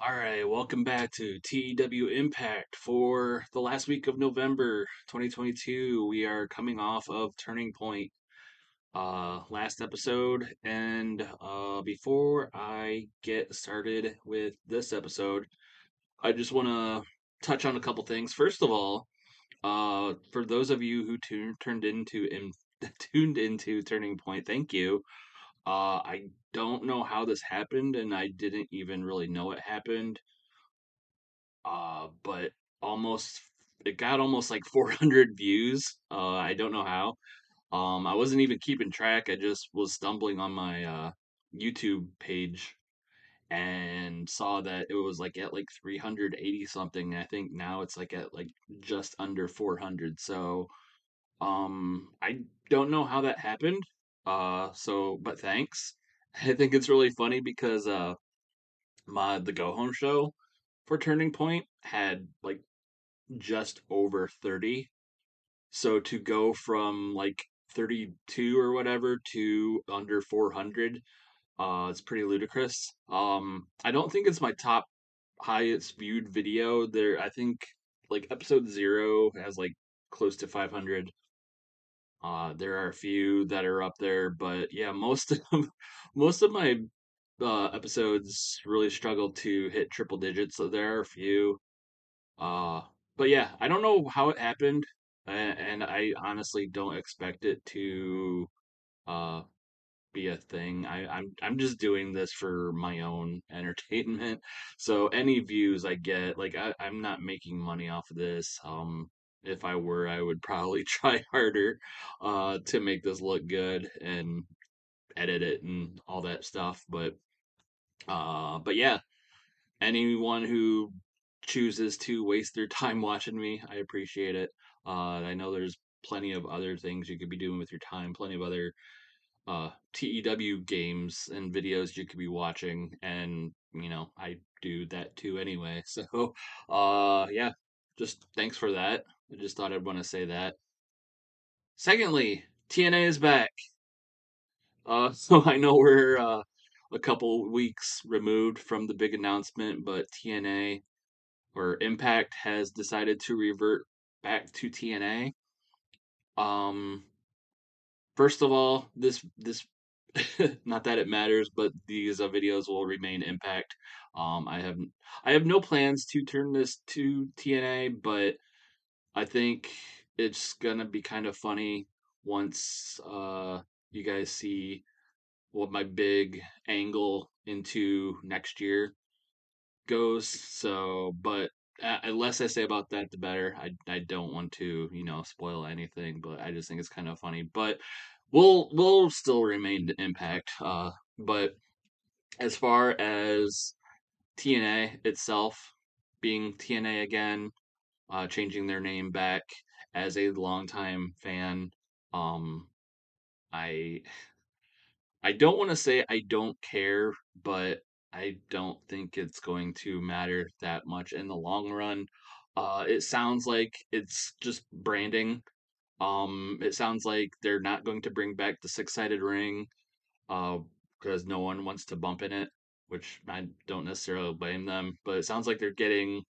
All right, welcome back to TEW Impact for the last week of November 2022. We are coming off of Turning Point, last episode, and before I get started with this episode, I just want to touch on a couple things. First of all, for those of you who tuned into Turning Point, thank you. I don't know how this happened, and I didn't even really know it happened, but almost it got almost like 400 views. I don't know how. I wasn't even keeping track. I just was stumbling on my YouTube page and saw that it was like at like 380 something. I think now it's like at like just under 400. So I don't know how that happened. But thanks. I think it's really funny because the Go Home show for Turning Point had like just over 30. So to go from like 32 or whatever to under 400, it's pretty ludicrous. I don't think it's my top highest viewed video. I think like episode 0 has like close to 500. There are a few that are up there, but yeah, most of most of my episodes really struggle to hit triple digits. So there are a few. Uh, but yeah, I don't know how it happened, and I honestly don't expect it to uh be a thing. I'm just doing this for my own entertainment. So any views I get, like I'm not making money off of this. If I were, I would probably try harder to make this look good and edit it and all that stuff. But yeah, anyone who chooses to waste their time watching me, I appreciate it. I know there's plenty of other things you could be doing with your time, plenty of other TEW games and videos you could be watching, and I do that too anyway. So, yeah, just thanks for that. I just thought I'd want to say that. Secondly, TNA is back. So I know we're a couple weeks removed from the big announcement, but TNA or Impact has decided to revert back to TNA. Um, First of all, this not that it matters, but these videos will remain Impact. I have no plans to turn this to TNA, but I think it's gonna be kind of funny once you guys see what my big angle into next year goes. So, but less I say about that, the better. I don't want to spoil anything, but I just think it's kind of funny. But we'll still remain Impact. But as far as TNA itself being TNA again, changing their name back as a longtime fan, um, I I don't want to say I don't care, but I don't think it's going to matter that much in the long run. It sounds like it's just branding. It sounds like they're not going to bring back the six-sided ring, uh, because no one wants to bump in it, which I don't necessarily blame them. But it sounds like they're getting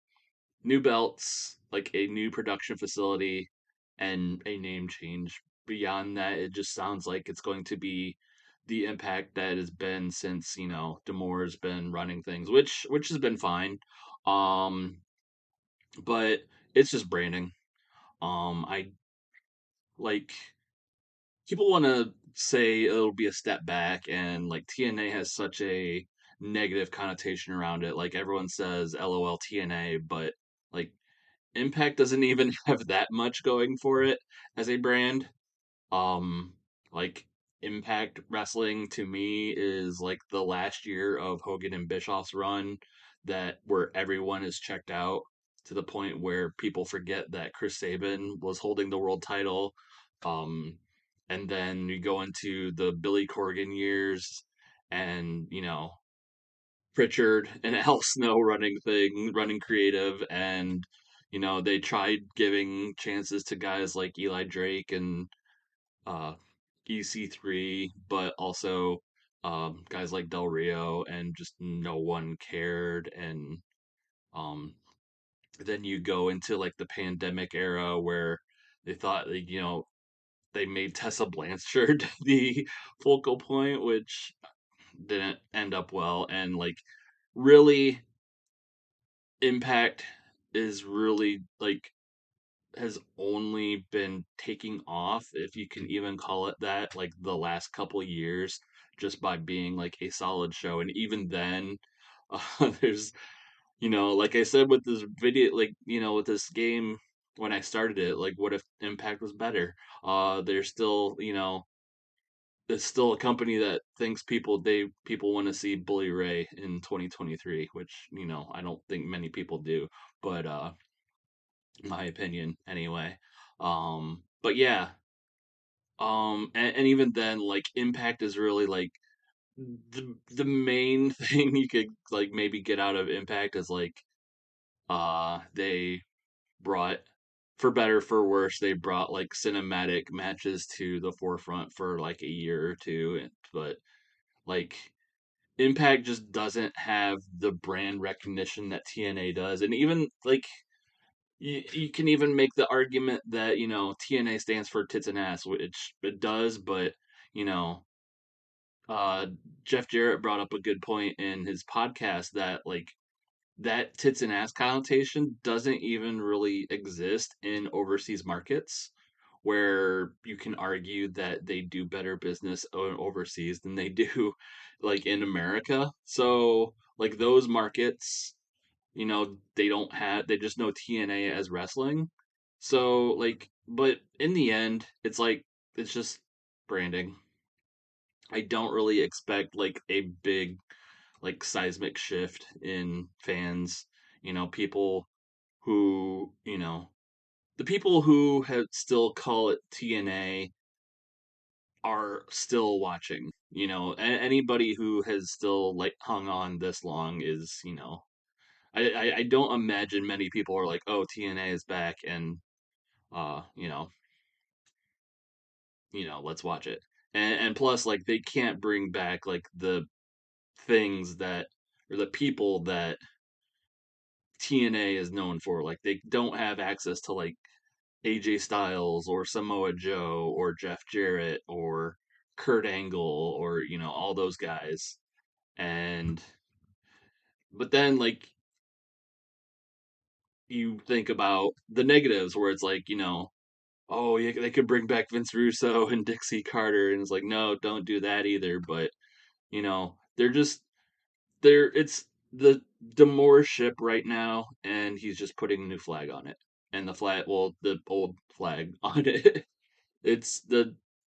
new belts, like a new production facility, and a name change. Beyond that, it just sounds like it's going to be the Impact that has been since Damore's been running things, which has been fine. Um, but it's just branding. I like people want to say it'll be a step back, and like TNA has such a negative connotation around it. Like everyone says, "LOL TNA," but like Impact doesn't even have that much going for it as a brand. Um, like Impact Wrestling to me is like the last year of Hogan and Bischoff's run, that where everyone is checked out to the point where people forget that Chris Sabin was holding the world title. Um, and then you go into the Billy Corgan years, and Pritchard and Al Snow running creative, and they tried giving chances to guys like Eli Drake and uh, EC3, but also guys like Del Rio, and just no one cared. And um, then you go into like the pandemic era where they thought, like, they made Tessa Blanchard the focal point, which didn't end up well. And like, really, Impact is really like has only been taking off, if you can even call it that, like the last couple years, just by being like a solid show. And even then, there's, like I said with this video, like, with this game when I started it, like, what if Impact was better? There's still, it's still a company that thinks people want to see Bully Ray in 2023, which, I don't think many people do, but my opinion anyway. But yeah, and even then, like, Impact is really like the main thing you could like maybe get out of Impact is like they brought, for better for worse, they brought like cinematic matches to the forefront for like a year or two. But like, Impact just doesn't have the brand recognition that TNA does. And even like, you can even make the argument that, TNA stands for tits and ass, which it does. But, you know uh Jeff Jarrett brought up a good point in his podcast that like that tits and ass connotation doesn't even really exist in overseas markets, where you can argue that they do better business overseas than they do like in America. So like those markets, they just know TNA as wrestling. So like, but in the end, it's like, it's just branding. I don't really expect like a big, like, seismic shift in fans. People who, the people who have still call it TNA are still watching. Anybody who has still like hung on this long is, I don't imagine many people are like, oh, TNA is back, and uh, you know, let's watch it. And plus, like, they can't bring back like the things that, or the people that TNA is known for. Like, they don't have access to like AJ Styles or Samoa Joe or Jeff Jarrett or Kurt Angle, or all those guys. And but then, like, you think about the negatives, where it's like, oh yeah, they could bring back Vince Russo and Dixie Carter, and it's like, no, don't do that either. But they're just, it's the Demore ship right now, and he's just putting a new flag on it. And the flag, well, the old flag on it. It's the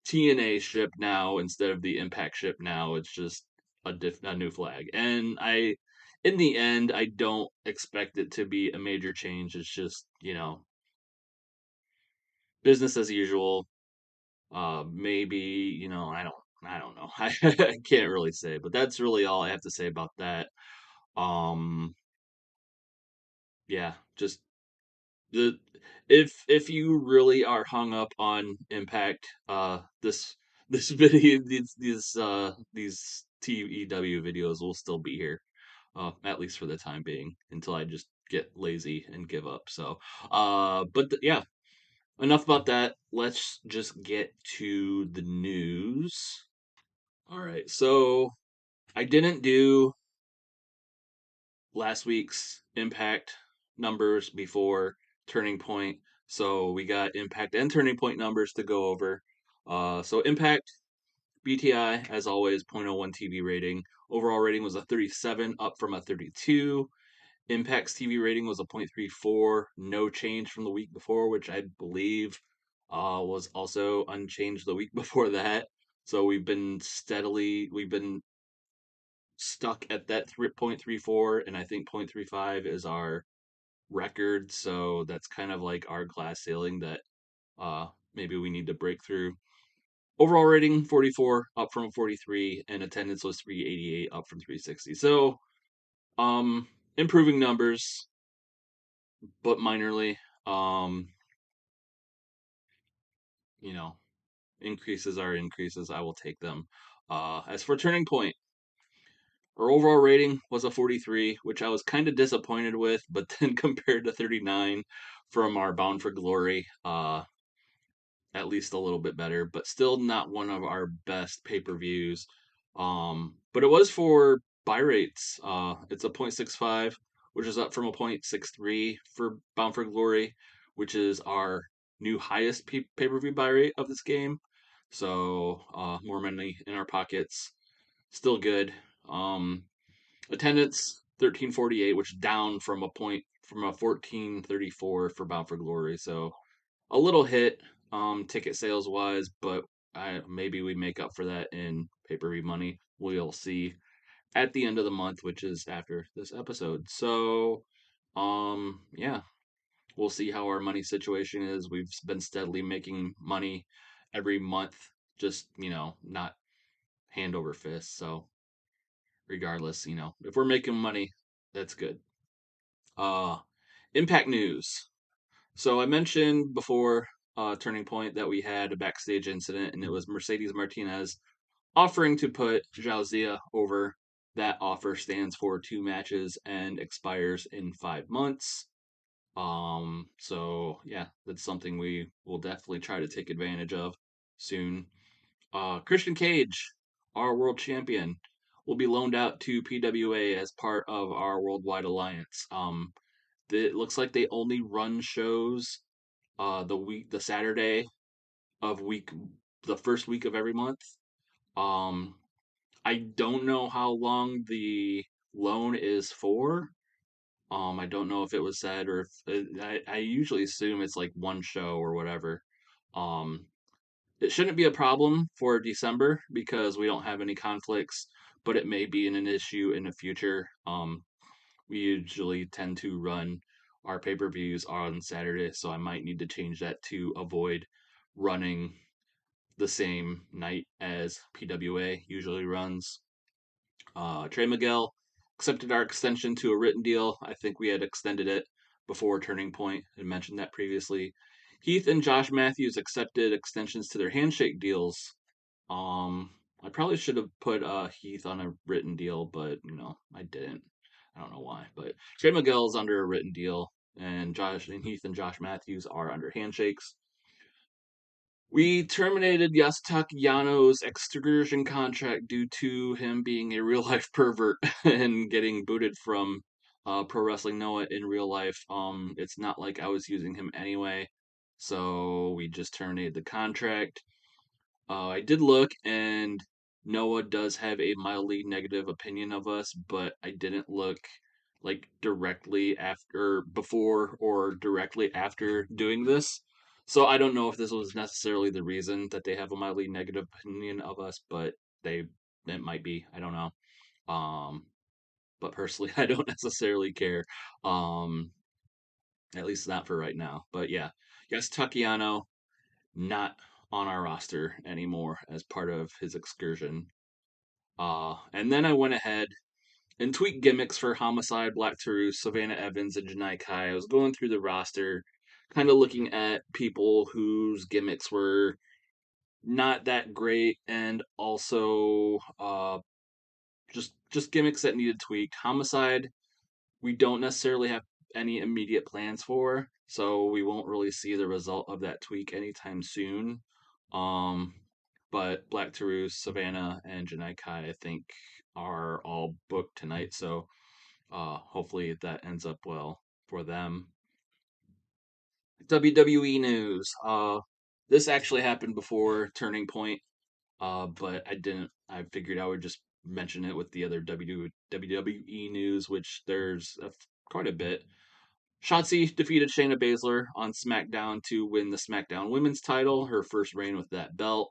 TNA ship now instead of the Impact ship now. It's just a new flag. And in the end, I don't expect it to be a major change. It's just, business as usual. Maybe, I don't know. I can't really say, but that's really all I have to say about that. Um, yeah, just the if you really are hung up on Impact, this video, these TEW videos will still be here, at least for the time being, until I just get lazy and give up. So, yeah, enough about that. Let's just get to the news. All right, so I didn't do last week's Impact numbers before Turning Point. So we got Impact and Turning Point numbers to go over. So Impact BTI, as always, zero point 0.01 TV rating. Overall rating was a 37, up from a 32. Impact's TV rating was a 0.34, no change from the week before, which I believe was also unchanged the week before that. So we've been stuck at that 3.34, and I think 0.35 is our record. So that's kind of like our glass ceiling that maybe we need to break through. Overall rating 44, up from 43, and attendance was 388, up from 360. So improving numbers, but minorly. Um, you know, increases are increases. I will take them. As for Turning Point, our overall rating was a 43, which I was kind of disappointed with, but then compared to 39 from our Bound for Glory, at least a little bit better, but still not one of our best pay-per-views. But it was for buy rates. It's a 0.65, which is up from a 0.63 for Bound for Glory, which is our new highest pay-per-view buy rate of this game. So more money in our pockets. Still good. Attendance 1348, which down from a 1434 for Bound for Glory. So a little hit ticket sales wise, but maybe we make up for that in pay-per-view money. We'll see at the end of the month, which is after this episode. So yeah, we'll see how our money situation is. We've been steadily making money every month, just not hand over fist. So regardless, if we're making money, that's good. uh Impact news. So I mentioned before Turning Point that we had a backstage incident, and it was Mercedes Martinez offering to put Jalzia over. That offer stands for 2 matches and expires in 5 months. So yeah, that's something we will definitely try to take advantage of soon. Christian Cage, our world champion, will be loaned out to PWA as part of our worldwide alliance. It looks like they only run shows the Saturday of week the first week of every month. Um I don't know how long the loan is for. I don't know if it was said or if I usually assume it's like one show or whatever. Um it shouldn't be a problem for December because we don't have any conflicts, but it may be an issue in the future. We usually tend to run our pay-per-views on Saturday, so I might need to change that to avoid running the same night as PWA usually runs. Trey Miguel accepted our extension to a written deal. I think we had extended it before Turning Point and mentioned that previously. Heath and Josh Matthews accepted extensions to their handshake deals. Um, I probably should have put Heath on a written deal, but I didn't. I don't know why, but Trey Miguel is under a written deal, and Heath and Josh Matthews are under handshakes. We terminated Yasutaka Yano's excursion contract due to him being a real life pervert and getting booted from Pro Wrestling Noah in real life. It's not like I was using him anyway, so we just terminated the contract. I did look, and Noah does have a mildly negative opinion of us, but I didn't look like directly after, before, or directly after doing this. So I don't know if this was necessarily the reason that they have a mildly negative opinion of us, but they it might be. I don't know. Um, but personally, I don't necessarily care. Um, at least not for right now. But yeah, yes, Takiano not on our roster anymore as part of his excursion. And then I went ahead and tweaked gimmicks for Homicide, Black Taurus, Savannah Evans, and Janai Kai. I was going through the roster, kind of looking at people whose gimmicks were not that great, and also just gimmicks that needed tweaked. Homicide, we don't necessarily have any immediate plans for, so we won't really see the result of that tweak anytime soon. Um, but Black Taurus, Savannah, and Janai Kai, I think, are all booked tonight, so hopefully that ends up well for them. WWE news. This actually happened before Turning Point, but I didn't. I figured I would just mention it with the other WWE news, which there's quite a bit. Shotzi defeated Shayna Baszler on SmackDown to win the SmackDown Women's title, her first reign with that belt.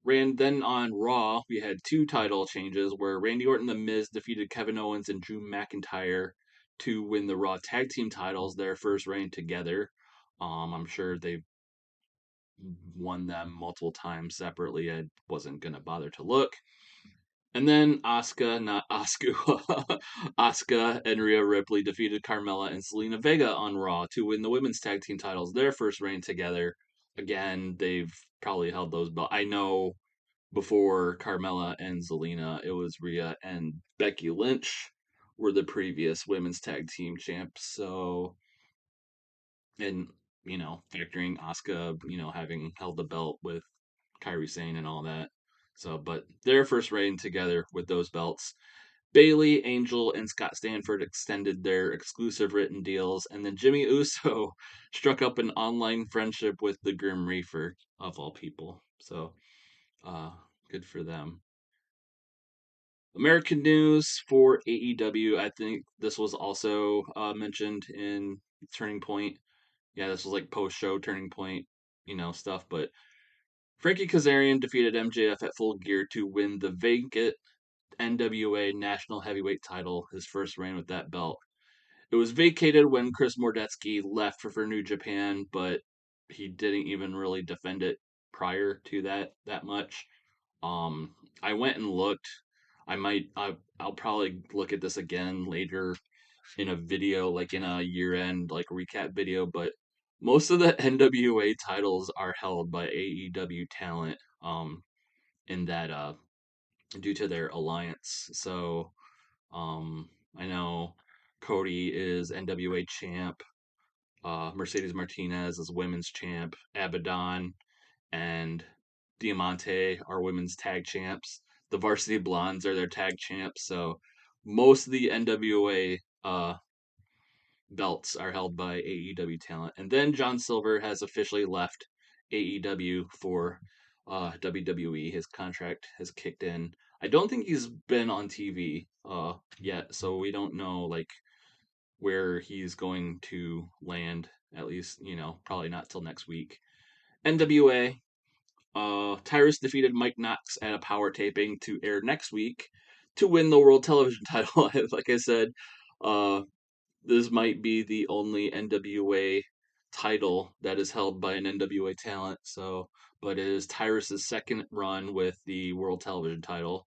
Then on Raw, we had 2 title changes where Randy Orton, The Miz defeated Kevin Owens and Drew McIntyre to win the Raw Tag Team titles, their first reign together. I'm sure they've won them multiple times separately. I wasn't gonna bother to look. And then Asuka, not Asuka, Asuka and Rhea Ripley defeated Carmella and Selena Vega on Raw to win the women's tag team titles, their first reign together. Again, they've probably held those belts. I know before Carmella and Zelina, it was Rhea and Becky Lynch were the previous women's tag team champs. So, and factoring Asuka, having held the belt with Kairi Sane and all that. So, but their first reign together with those belts. Bailey, Angel, and Scott Stanford extended their exclusive written deals, and then Jimmy Uso struck up an online friendship with the Grim Reaper, of all people. So, uh, good for them. American news for AEW. I think this was also mentioned in Turning Point. Yeah, this was like post show Turning Point, stuff. But Frankie Kazarian defeated MJF at Full Gear to win the vacant NWA National Heavyweight title, his first reign with that belt. It was vacated when Chris Mordetsky left for New Japan, but he didn't even really defend it prior to that much. I went and looked. I'll probably look at this again later in a video, like in a year-end like recap video, but most of the NWA titles are held by AEW talent in that due to their alliance. So I know Cody is NWA champ, Mercedes Martinez is women's champ, Abaddon and Diamante are women's tag champs. The Varsity Blondes are their tag champs. So most of the NWA belts are held by AEW talent. And then John Silver has officially left AEW for WWE. His contract has kicked in. I don't think he's been on TV yet, so we don't know like where he's going to land. At least probably not till next week. NWA. Tyrus defeated Mike Knox at a power taping to air next week to win the world television title. Like I said, uh, this might be the only NWA title that is held by an NWA talent. So, but it is Tyrus's second run with the world television title.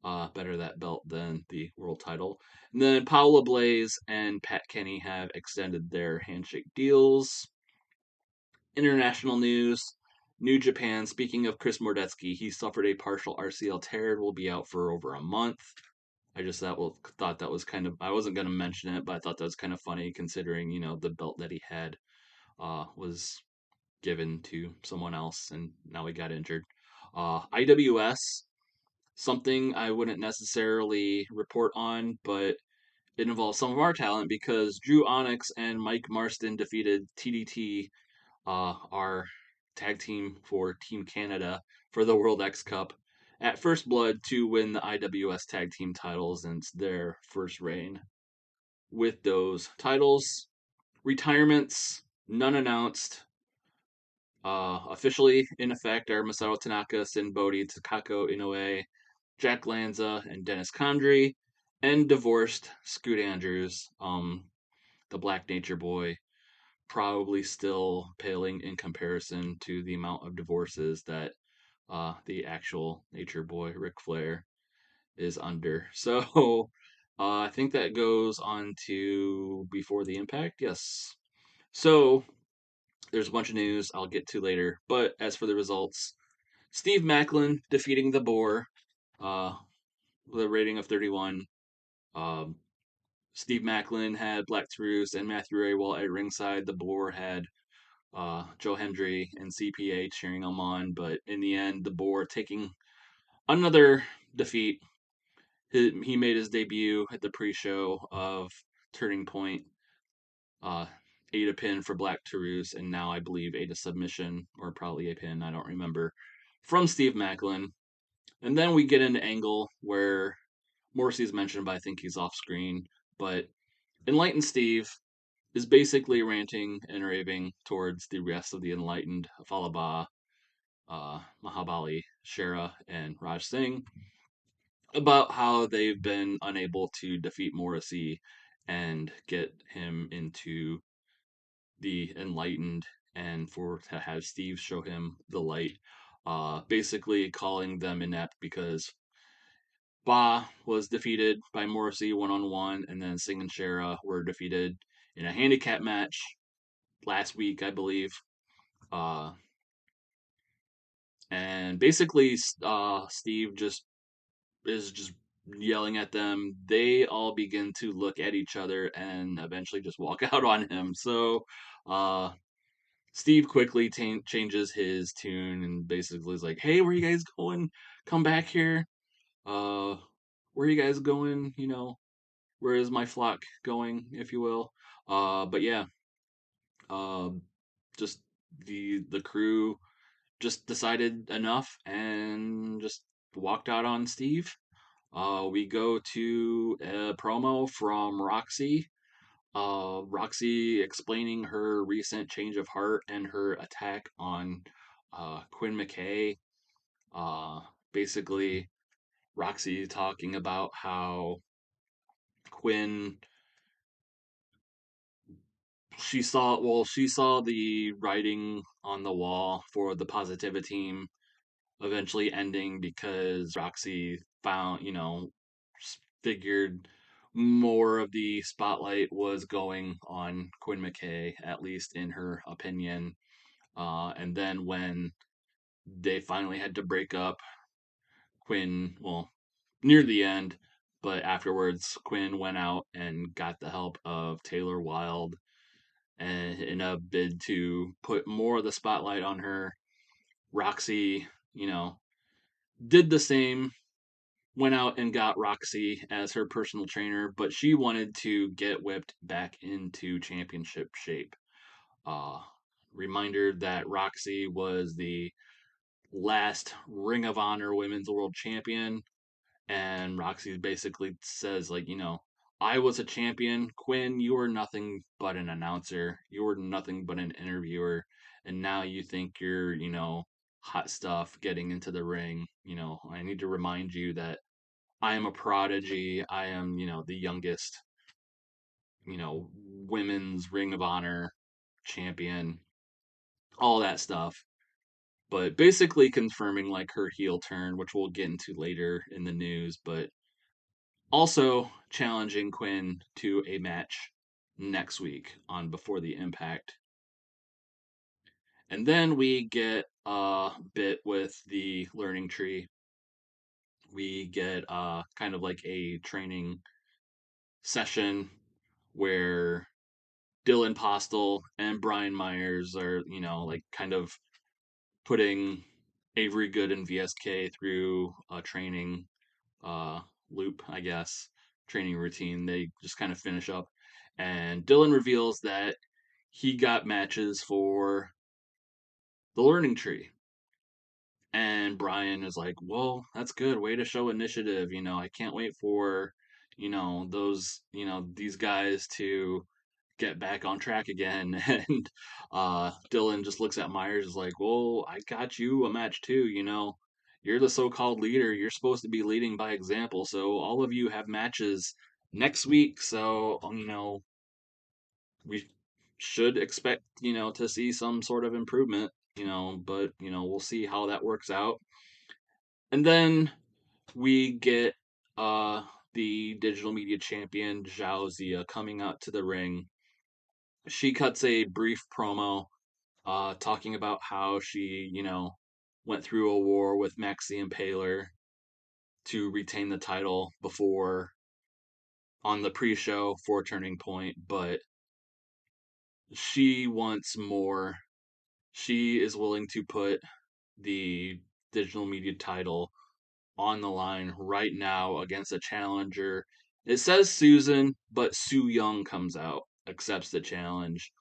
Better that belt than the world title. And then Paula Blaze and Pat Kenny have extended their handshake deals. International news. New Japan. Speaking of Chris Mordetsky, he suffered a partial RCL tear and will be out for over a month. I just thought that was kind of, I wasn't going to mention it, but I thought that was kind of funny considering the belt that he had was given to someone else and now he got injured. IWS, something I wouldn't necessarily report on, but it involves some of our talent because Drew Onyx and Mike Marston defeated TDT, our tag team for Team Canada for the World X Cup at First Blood to win the IWS tag team titles, and it's their first reign with those titles. Retirements, none announced. Officially in effect are Masato Tanaka, Sin Bodhi, Takako Inoue, Jack Lanza, and Dennis Condrey, and divorced Scoot Andrews, the Black Nature Boy, probably still paling in comparison to the amount of divorces that the actual Nature Boy Ric Flair is under. So I think that goes on to Before the Impact. Yes. So there's a bunch of news I'll get to later. But as for the results, Steve Macklin defeating the Boar uh, with a rating of 31. Um, Steve Macklin had Black Taurus and Matthew Ray while at ringside. The Boar had Joe Hendry and CPA cheering him on. But in the end, the Boar taking another defeat. He made his debut at the pre-show of Turning Point. Ate a pin for Black Taurus, and now I believe ate a submission, or probably a pin, I don't remember, from Steve Macklin. And then we get into Angle, where Morrissey's mentioned, but I think he's off screen. But Enlightened Steve is basically ranting and raving towards the rest of the Enlightened, Falaba, Mahabali, Shera, and Raj Singh, about how they've been unable to defeat Morrissey and get him into the Enlightened and for to have Steve show him the light. Basically calling them inept because Ba was defeated by Morrissey 1-on-1, and then Singh and Shera were defeated in a handicap match last week, I believe. Uh, And basically, Steve just is just yelling at them. They all begin to look at each other and eventually just walk out on him. So, uh, Steve quickly changes his tune and basically is like, "Hey, where you guys going? Come back here. Uh, where you guys going? You know, where is my flock going, if you will?" But yeah, um, just the crew just decided enough and just walked out on Steve. We go to a promo from Roxy. Roxy explaining her recent change of heart and her attack on Quinn McKay. Uh, Basically, Roxy talking about how Quinn she saw the writing on the wall for the Positiva team eventually ending because Roxy found, figured more of the spotlight was going on Quinn McKay, at least in her opinion. And then when they finally had to break up, Quinn, well, near the end, but afterwards, Quinn went out and got the help of Taylor Wilde and in a bid to put more of the spotlight on her. Roxy, did the same, went out and got Roxy as her personal trainer, but she wanted to get whipped back into championship shape. Uh, Reminder that Roxy was the last Ring of Honor Women's World Champion, and Roxy basically says, like, I was a champion. Quinn, you were nothing but an announcer. You were nothing but an interviewer. And now you think you're, hot stuff getting into the ring. I need to remind you that I am a prodigy. I am, the youngest, women's Ring of Honor champion, all that stuff. But basically confirming like her heel turn, which we'll get into later in the news, but also challenging Quinn to a match next week on Before the Impact. And then we get a bit with the learning tree. We get kind of like a training session where Dylan Postel and Brian Myers are, like kind of putting Avery Good and VSK through a training uh, loop, I guess, training routine. They just kind of finish up. And Dylan reveals that he got matches for the learning tree. And Brian is like, well, that's good. Way to show initiative. I can't wait for, these guys to get back on track again. And Dylan just looks at Myers is like, well, I got you a match too. You're the so-called leader. You're supposed to be leading by example. So all of you have matches next week. So, we should expect, to see some sort of improvement, but, we'll see how that works out. And then we get uh, the digital media champion, Zhao Zia, coming out to the ring. She cuts a brief promo talking about how she, went through a war with Maxi Impaler to retain the title before on the pre-show for Turning Point, but she wants more. She is willing to put the digital media title on the line right now against a challenger. It says Susan, but Su Young comes out, accepts the challenge.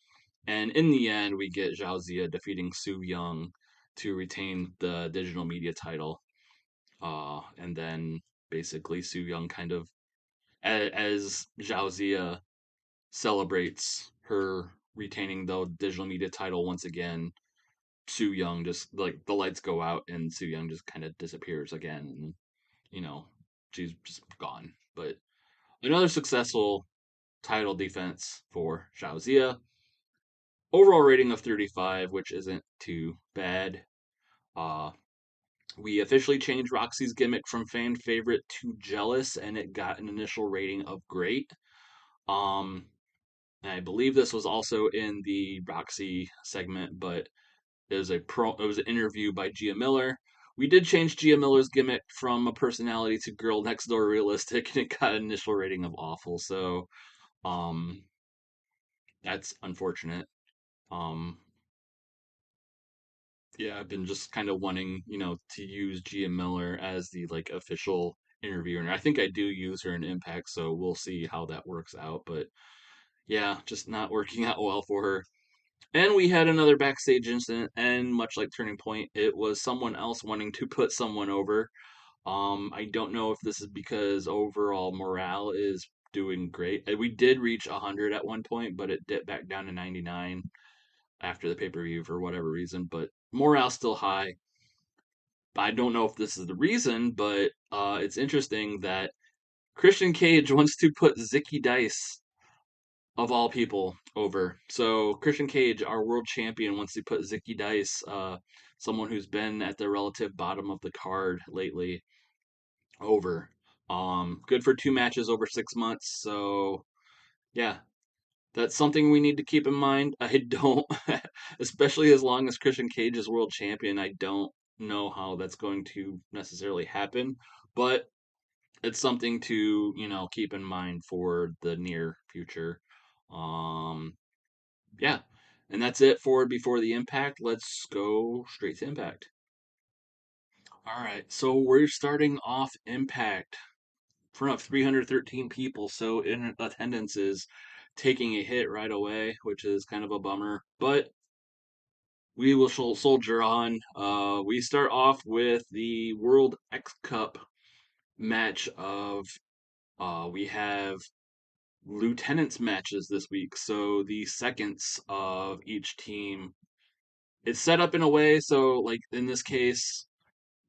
And in the end, we get Zhao Zia defeating Su Young to retain the digital media title. And then basically Su Young kind of, as Zhao Zia celebrates her retaining the digital media title once again, Su Young just like the lights go out and Su Young just kind of disappears again. And, you know, she's just gone. But another successful title defense for Zhao Zia. Overall rating of 35, which isn't too bad. Uh, we officially changed Roxy's gimmick from fan favorite to jealous, and it got an initial rating of great. Um, and I believe this was also in the Roxy segment, but It was an interview by Gia Miller. We did change Gia Miller's gimmick from a personality to girl next door realistic, and it got an initial rating of awful. So, um, that's unfortunate. Um, yeah, I've been just kind of wanting, to use Gia Miller as the like official interviewer, and I think I do use her in Impact, so we'll see how that works out. But yeah, just not working out well for her. And we had another backstage incident, and much like Turning Point, it was someone else wanting to put someone over. I don't know if this is because overall morale is doing great. We did reach 100 at one point, but it dipped back down to 99 after the pay per view for whatever reason. But morale's still high. I don't know if this is the reason, but it's interesting that Christian Cage wants to put Zicky Dice, of all people, over. So Christian Cage, our world champion, wants to put Zicky Dice, someone who's been at the relative bottom of the card lately, over. Good for 2 matches over 6 months. So yeah, that's something we need to keep in mind. I don't, especially as long as Christian Cage is world champion, I don't know how that's going to necessarily happen, but it's something to, keep in mind for the near future. Um, yeah, and that's it for before the impact. Let's go straight to impact. All right, so we're starting off impact front of 313 people, so in attendance is taking a hit right away, which is kind of a bummer. But we will soldier on. We start off with the World X Cup match of we have lieutenants matches this week, so the seconds of each team. It's set up in a way so, like in this case,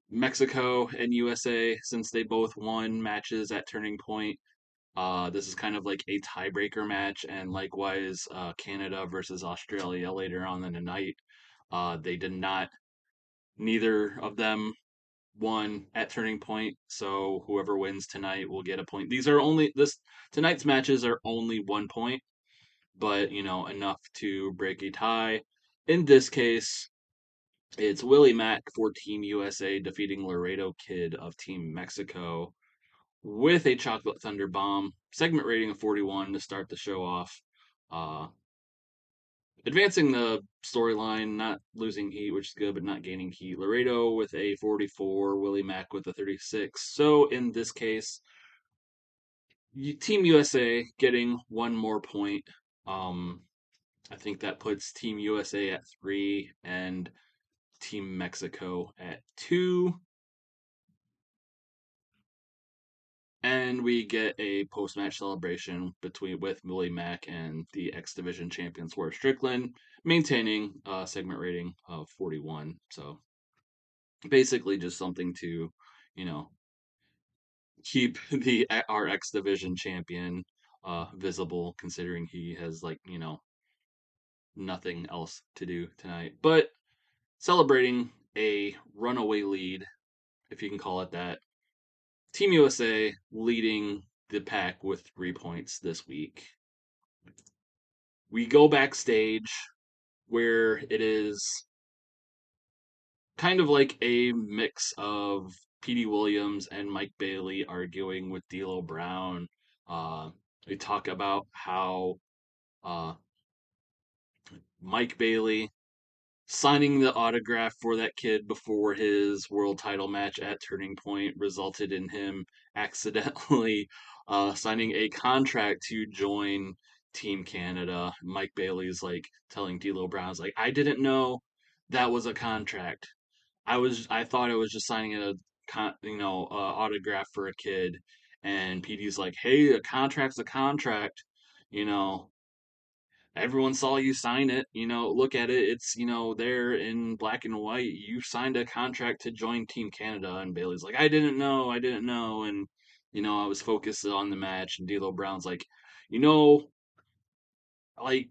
Mexico and USA, since they both won matches at Turning Point, this is kind of like a tiebreaker match, and likewise, Canada versus Australia later on in the night. They did not, neither of them won at Turning Point, so whoever wins tonight will get a point. Tonight's matches are only 1 point, but enough to break a tie. In this case, it's Willie Mack for Team USA defeating Laredo Kid of Team Mexico with a Chocolate Thunder Bomb. Segment rating of 41 to start the show off. Uh, Advancing the storyline, not losing heat, which is good, but not gaining heat. Laredo with a 44, Willie Mack with a 36. So in this case, Team USA getting one more point. Um, I think that puts Team USA at 3 and Team Mexico at 2. And we get a post-match celebration with Willie Mack and the X Division champion Swerve Strickland, maintaining a segment rating of 41. So basically, just something to, you know, keep the our X Division champion visible, considering he has nothing else to do tonight. But celebrating a runaway lead, if you can call it that, Team USA leading the pack with 3 points this week. We go backstage where it is kind of like a mix of Petey Williams and Mike Bailey arguing with D'Lo Brown. They talk about how uh, Mike Bailey signing the autograph for that kid before his world title match at Turning Point resulted in him accidentally signing a contract to join Team Canada. Mike Bailey's like telling D'Lo Brown's like, I didn't know that was a contract. I thought I was just signing autograph for a kid. And PD's like, hey, a contract's a contract. You know, everyone saw you sign it. Look at it. It's, there in black and white. You signed a contract to join Team Canada. And Bailey's like, I didn't know. And, I was focused on the match. And D'Lo Brown's like, you know, like,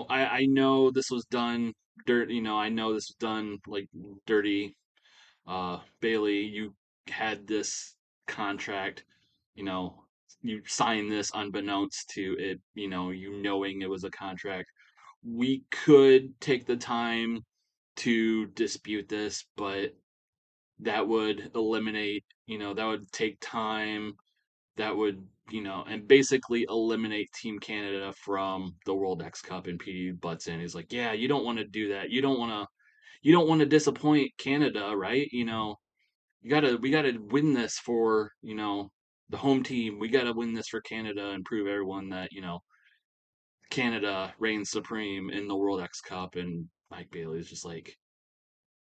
I know this was done dirt. I know this was done like dirty. Bailey, you had this contract, you know, you signed this unbeknownst to it, you knowing it was a contract. We could take the time. to dispute this, but that would eliminate, that would take time, that would, and basically eliminate Team Canada from the World X Cup. And PD butts in. He's like, yeah, you don't want to do that. You don't want to disappoint Canada, right? We gotta win this for, the home team. We gotta win this for Canada and prove everyone that, Canada reigns supreme in the World X Cup. And Mike Bailey's just like,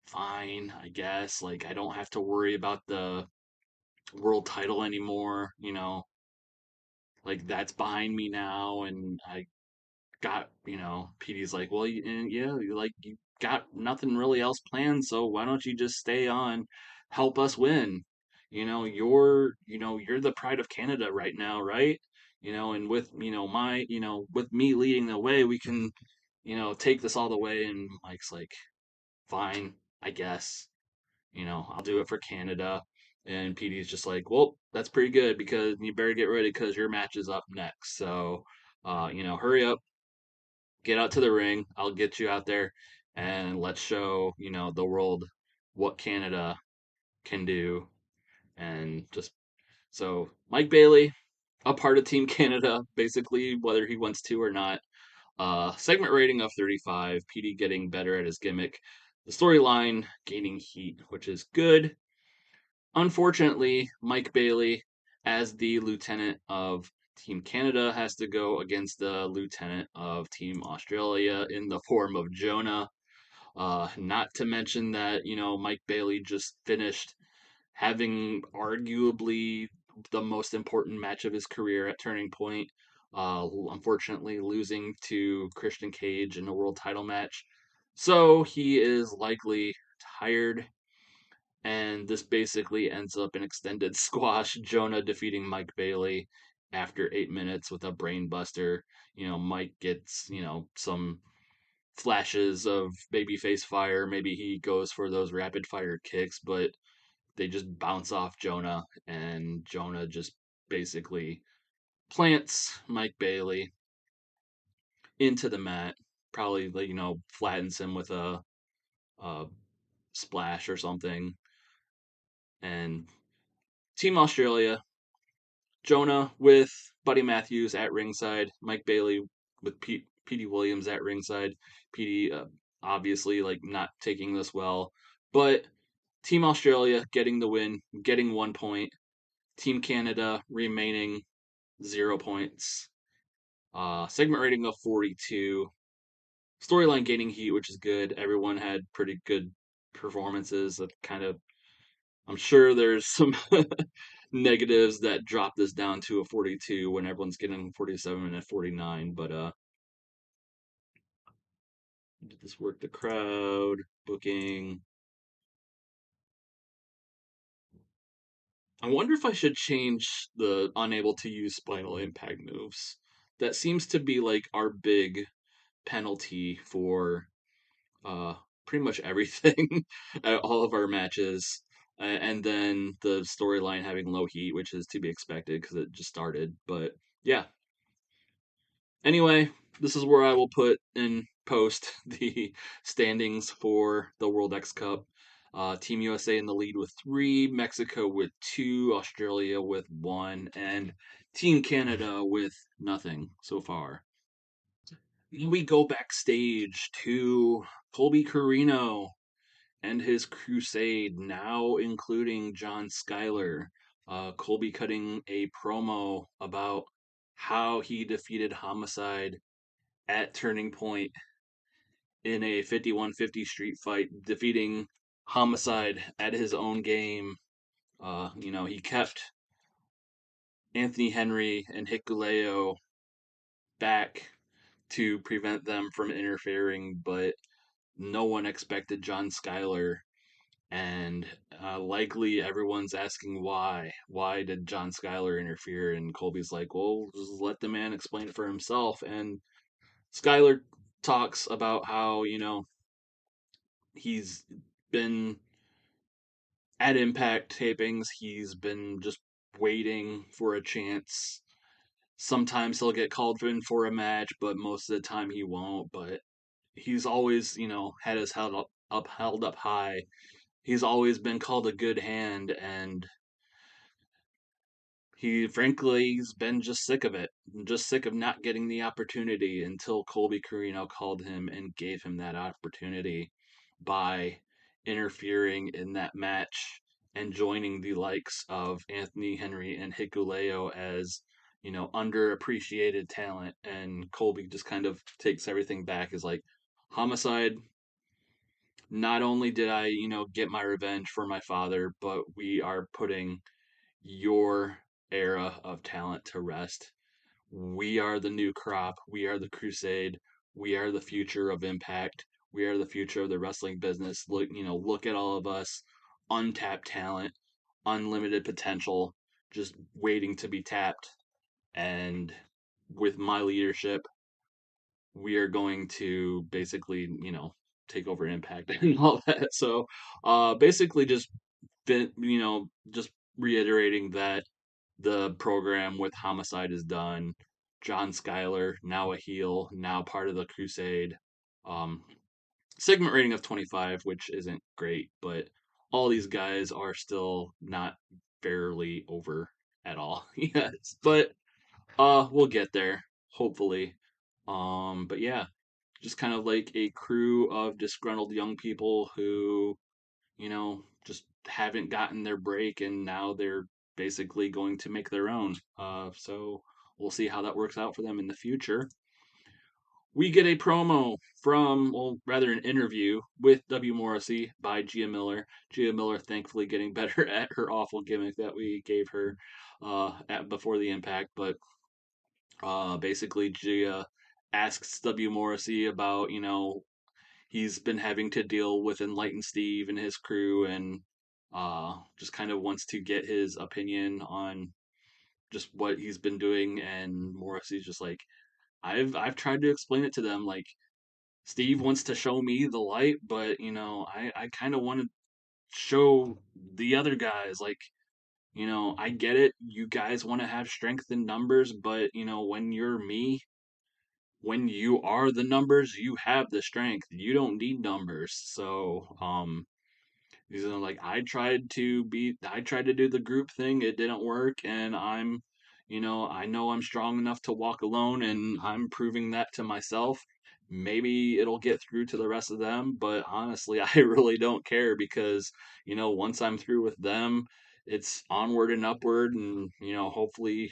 fine, I guess. Like, I don't have to worry about the world title anymore, like that's behind me now. And I got, PD's like, well, yeah, you got nothing really else planned, so why don't you just stay on, help us win? You're the pride of Canada right now, right? And with, with me leading the way, we can, take this all the way. And Mike's like, fine, I guess, I'll do it for Canada. And PD's just like, well, that's pretty good because you better get ready because your match is up next. So, hurry up, get out to the ring. I'll get you out there and let's show, the world what Canada can do. And just so Mike Bailey, a part of Team Canada, basically, whether he wants to or not. Segment rating of 35, PD getting better at his gimmick. The storyline gaining heat, which is good. Unfortunately, Mike Bailey, as the lieutenant of Team Canada, has to go against the lieutenant of Team Australia in the form of Jonah. Not to mention that, Mike Bailey just finished having arguably the most important match of his career at Turning Point. Unfortunately, losing to Christian Cage in a world title match. So he is likely tired, and this basically ends up an extended squash. Jonah defeating Mike Bailey after 8 minutes with a brainbuster. Mike gets, some flashes of babyface fire. Maybe he goes for those rapid fire kicks, but they just bounce off Jonah, and Jonah just basically plants Mike Bailey into the mat. Probably, like, flattens him with a splash or something. And Team Australia, Jonah with Buddy Matthews at ringside, Mike Bailey with Petey Williams at ringside. Petey, obviously, like, not taking this well, but Team Australia getting the win, getting 1 point. Team Canada remaining 0 points. Segment rating of 42. Storyline gaining heat, which is good. Everyone had pretty good performances. That kind of, I'm sure there's some negatives that drop this down to a 42 when everyone's getting 47 and a 49. But did this work? The crowd booking. I wonder if I should change the unable to use spinal impact moves. That seems to be like our big penalty for uh, pretty much everything at all of our matches. And then the storyline having low heat, which is to be expected because it just started. But yeah, anyway, this is where I will put in post the standings for the World X Cup. Team USA in the lead with 3, Mexico with 2, Australia with 1, and Team Canada with nothing so far. We go backstage to Colby Corino and his Crusade, now including John Skyler. Colby cutting a promo about how he defeated Homicide at Turning Point in a 51-50 street fight, defeating Homicide at his own game. He kept Anthony Henry and Hikuleo back to prevent them from interfering, but no one expected John Skyler. And likely everyone's asking why. Why did John Skyler interfere? And Colby's like, well, just let the man explain it for himself. And Skyler talks about how, he's been at Impact tapings, he's been just waiting for a chance. Sometimes he'll get called in for a match, but most of the time he won't. But he's always, had his head upheld up high. He's always been called a good hand, and he's been just sick of it, just sick of not getting the opportunity until Colby Corino called him and gave him that opportunity by interfering in that match and joining the likes of Anthony Henry and Hikuleo as, underappreciated talent. And Colby just kind of takes everything back, is like, Homicide, not only did I, get my revenge for my father, but we are putting your era of talent to rest. We are the new crop. We are the Crusade. We are the future of Impact. We are the future of the wrestling business. Look at all of us, untapped talent, unlimited potential, just waiting to be tapped. And with my leadership, we are going to basically, take over Impact and all that. So, basically, just reiterating that the program with Homicide is done. John Skyler, now a heel, now part of the Crusade. Um, Segment rating of 25, which isn't great, but all these guys are still not fairly over at all. Yes, but we'll get there, hopefully. But yeah, just kind of like a crew of disgruntled young people who, just haven't gotten their break, and now they're basically going to make their own. So we'll see how that works out for them in the future. We get a promo from, well, rather an interview with W. Morrissey by Gia Miller. Gia Miller, thankfully, getting better at her awful gimmick that we gave her before the Impact. But basically, Gia asks W. Morrissey about, he's been having to deal with Enlightened Steve and his crew, and just kind of wants to get his opinion on just what he's been doing. And Morrissey's just like, I've tried to explain it to them, like, Steve wants to show me the light, but I kind of want to show the other guys, like, I get it, you guys want to have strength in numbers, but when you're me, when you are the numbers, you have the strength. You don't need numbers. So, like, I tried to do the group thing. It didn't work. And I know I'm strong enough to walk alone, and I'm proving that to myself. Maybe it'll get through to the rest of them, but honestly, I really don't care because, once I'm through with them, it's onward and upward, and, hopefully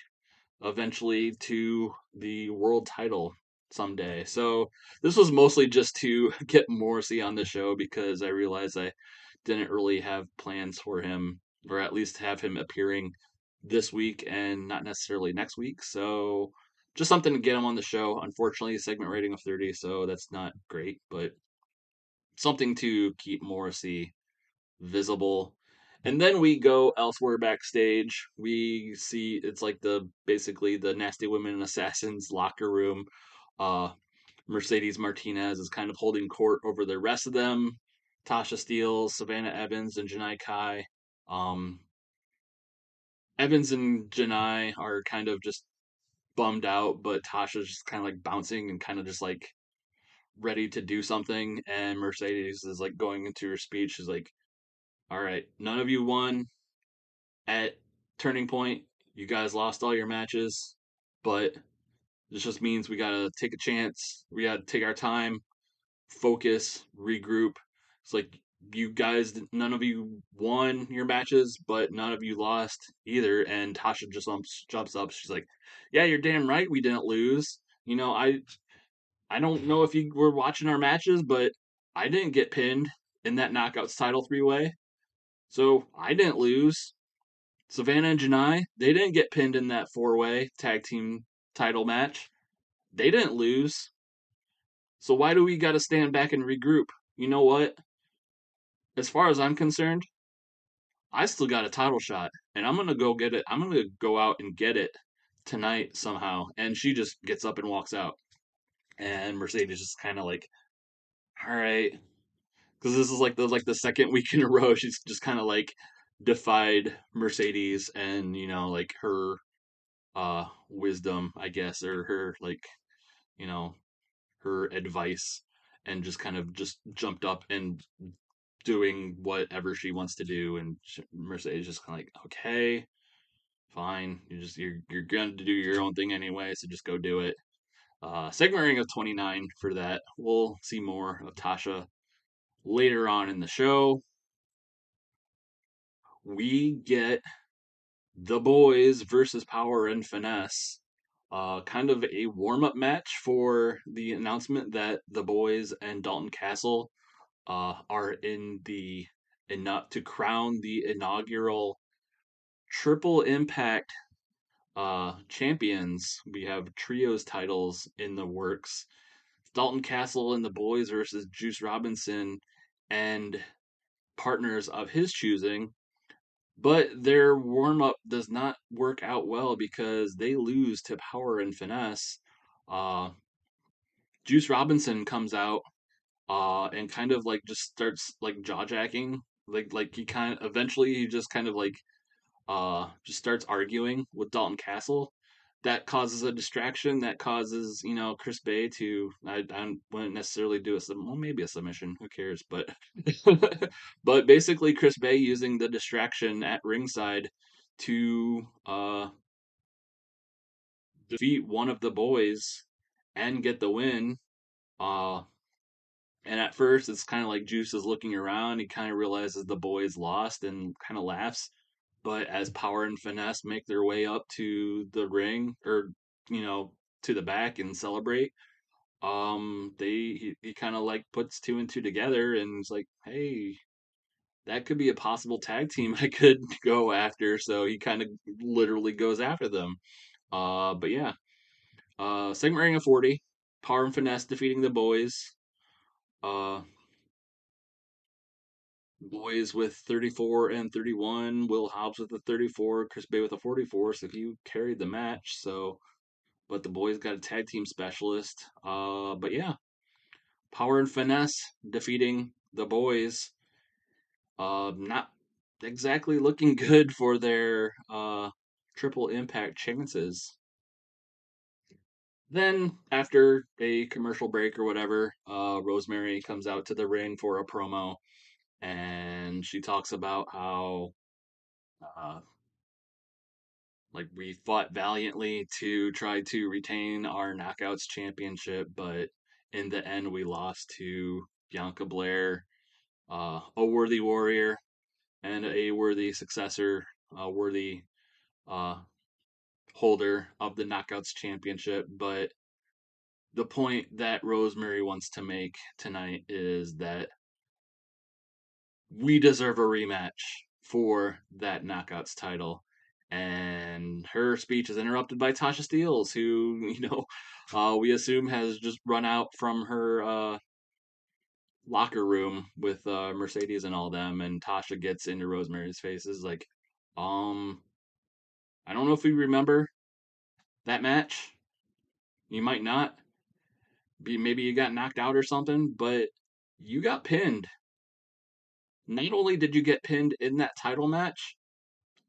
eventually to the world title someday. So this was mostly just to get Morrissey on the show because I realized I didn't really have plans for him, or at least have him appearing this week and not necessarily next week. So just something to get him on the show. Unfortunately, segment rating of 30, so that's not great, but something to keep Morrissey visible. And then we go elsewhere backstage. We see it's like basically the Nasty Women and Assassins locker room. Uh, Mercedes Martinez is kind of holding court over the rest of them. Tasha Steele, Savannah Evans, and Janai Kai. Um, Evans and Janai are kind of just bummed out, but Tasha's just kind of like bouncing and kind of just like ready to do something. And Mercedes is like going into her speech. She's like, all right, none of you won at Turning Point. You guys lost all your matches, but this just means we gotta take a chance. We gotta take our time, focus, regroup. It's like, you guys, none of you won your matches, but none of you lost either. And Tasha just jumps up. She's like, "Yeah, you're damn right. We didn't lose. I don't know if you were watching our matches, but I didn't get pinned in that Knockouts title 3-way, so I didn't lose. Savannah and Janai, they didn't get pinned in that 4-way tag team title match. They didn't lose. So why do we got to stand back and regroup? You know what? As far as I'm concerned, I still got a title shot, and I'm going to go get it. I'm going to go out and get it tonight somehow." And she just gets up and walks out. And Mercedes just kind of like, "All right." Because this is like the second week in a row she's just kind of like defied Mercedes and, like her wisdom, I guess, or her, like, you know her advice. and just kind of just jumped up and doing whatever she wants to do, and Mercedes just kind of like, okay, fine, you're going to do your own thing anyway, so just go do it. Segment rating of 29 for that. We'll see more of Tasha later on in the show. We get the boys versus Power and Finesse. Kind of a warm up match for the announcement that the boys and Dalton Castle are in the enough to crown the inaugural Triple Impact champions. We have trios titles in the works. Dalton Castle and the boys versus Juice Robinson and partners of his choosing. But their warm up does not work out well because they lose to Power and Finesse. Uh, Juice Robinson comes out and kind of like just starts like jaw jacking. Like he kind of eventually he just kind of like just starts arguing with Dalton Castle. That causes a distraction. That causes Chris Bay to I wouldn't necessarily do well, maybe a submission. Who cares? But but basically Chris Bay using the distraction at ringside to defeat one of the boys and get the win. Uh, and at first it's kind of like Juice is looking around. He kind of realizes the boys lost and kind of laughs. But as Power and Finesse make their way up to the ring, or you know, to the back and celebrate, he kind of like puts two and two together and is like, hey, that could be a possible tag team I could go after. So he kind of literally goes after them. But yeah, segment rating of 40. Power and Finesse defeating the boys. Uh, boys with 34 and 31. Will Hobbs with a 34. Chris Bay with a 44. So he carried the match. So, but the boys got a tag team specialist. But yeah, Power and Finesse defeating the boys. Not exactly looking good for their triple impact chances. Then, after a commercial break or whatever, Rosemary comes out to the ring for a promo, and she talks about how uh, like we fought valiantly to try to retain our Knockouts championship, but in the end we lost to Bianca Blair, a worthy warrior and a worthy successor, a worthy uh, holder of the Knockouts championship. But the point that Rosemary wants to make tonight is that we deserve a rematch for that Knockouts title. And her speech is interrupted by Tasha Steeles, who, we assume has just run out from her locker room with Mercedes and all them. And Tasha gets into Rosemary's face, is like, um, I don't know if you remember that match. You might not. Maybe you got knocked out or something, but you got pinned. Not only did you get pinned in that title match,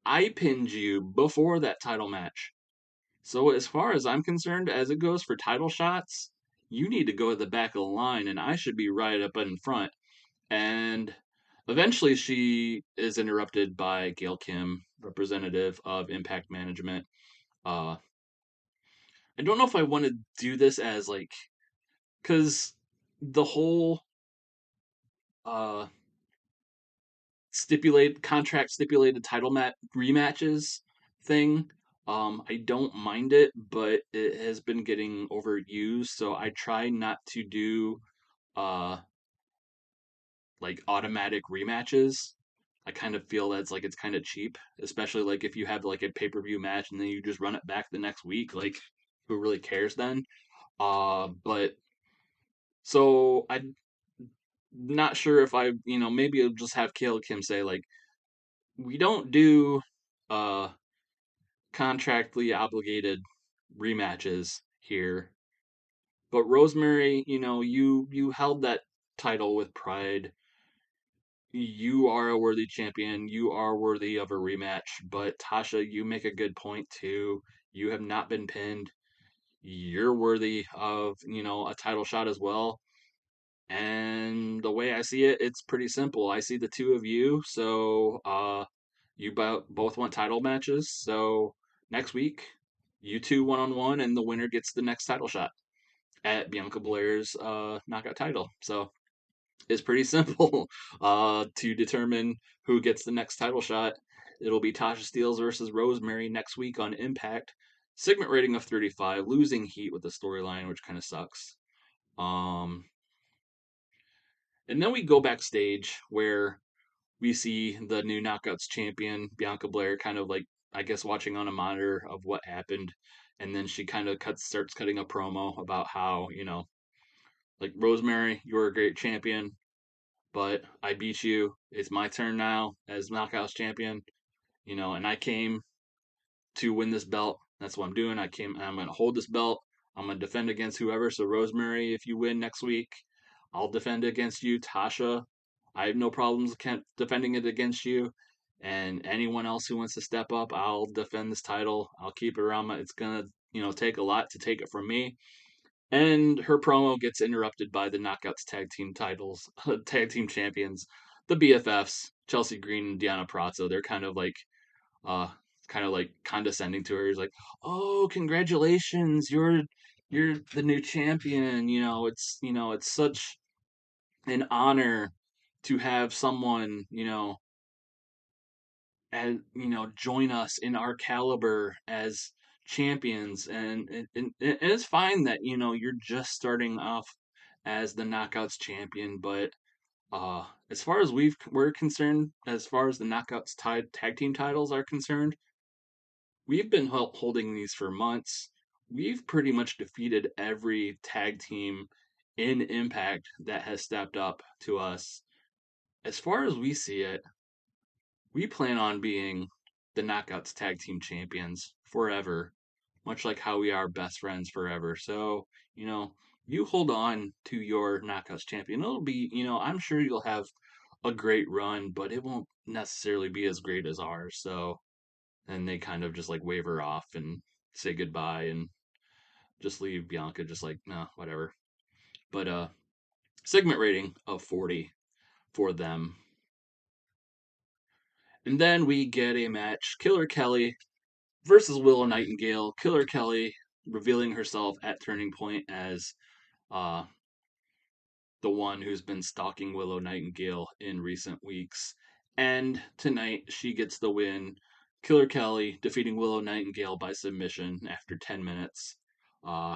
I pinned you before that title match. So as far as I'm concerned, as it goes for title shots, you need to go at the back of the line, and I should be right up in front. And eventually, she is interrupted by Gail Kim, representative of Impact Management. Uh, I don't know if I want to do this as like, because the whole uh stipulated title rematches thing. I don't mind it, but it has been getting overused, so I try not to do uh like automatic rematches. I kind of feel that's like it's kind of cheap, especially like if you have like a pay-per-view match and then you just run it back the next week. Like, who really cares then? But so I'm not sure if maybe I'll just have Kale Kim say like, we don't do uh contractually obligated rematches here. But Rosemary, you held that title with pride. You are a worthy champion. You are worthy of a rematch. But Tasha, you make a good point too. You have not been pinned. You're worthy of, a title shot as well. And the way I see it, it's pretty simple. I see the two of you, so you both want title matches. So next week, you two one on one, and the winner gets the next title shot at Bianca Belair's knockout title. So it's pretty simple to determine who gets the next title shot. It'll be Tasha Steelz versus Rosemary next week on Impact. Segment rating of 35, losing heat with the storyline, which kind of sucks. Um, and then we go backstage where we see the new Knockouts champion, Bianca Belair, kind of like, I guess, watching on a monitor of what happened. And then she kind of starts cutting a promo about how, like, Rosemary, you're a great champion, but I beat you. It's my turn now as Knockouts champion, and I came to win this belt. That's what I'm doing. I'm going to hold this belt. I'm going to defend against whoever. So, Rosemary, if you win next week, I'll defend against you. Tasha, I have no problems defending it against you. And anyone else who wants to step up, I'll defend this title. I'll keep it around. It's going to, take a lot to take it from me. And her promo gets interrupted by the Knockouts tag team titles, tag team champions, the BFFs, Chelsea Green and Deonna Purrazzo. They're uh, kind of like condescending to her. He's like, "Oh, congratulations, you're the new champion. It's such an honor to have someone, and join us in our caliber as champions, and it's fine that you're just starting off as the Knockouts champion, but as far as we're concerned, as far as the Knockouts tag team titles are concerned, we've been holding these for months. We've pretty much defeated every tag team in Impact that has stepped up to us. As far as we see it, we plan on being the Knockouts tag team champions forever, much like how we are best friends forever. So, you hold on to your Knockouts champion. It'll be, I'm sure you'll have a great run, but it won't necessarily be as great as ours. So, and they kind of just like wave her off and say goodbye and just leave Bianca just like, nah, whatever. But segment rating of 40 for them. And then we get a match, Killer Kelly versus Willow Nightingale. Killer Kelly revealing herself at Turning Point as uh, the one who's been stalking Willow Nightingale in recent weeks. And tonight she gets the win. Killer Kelly defeating Willow Nightingale by submission after 10 minutes.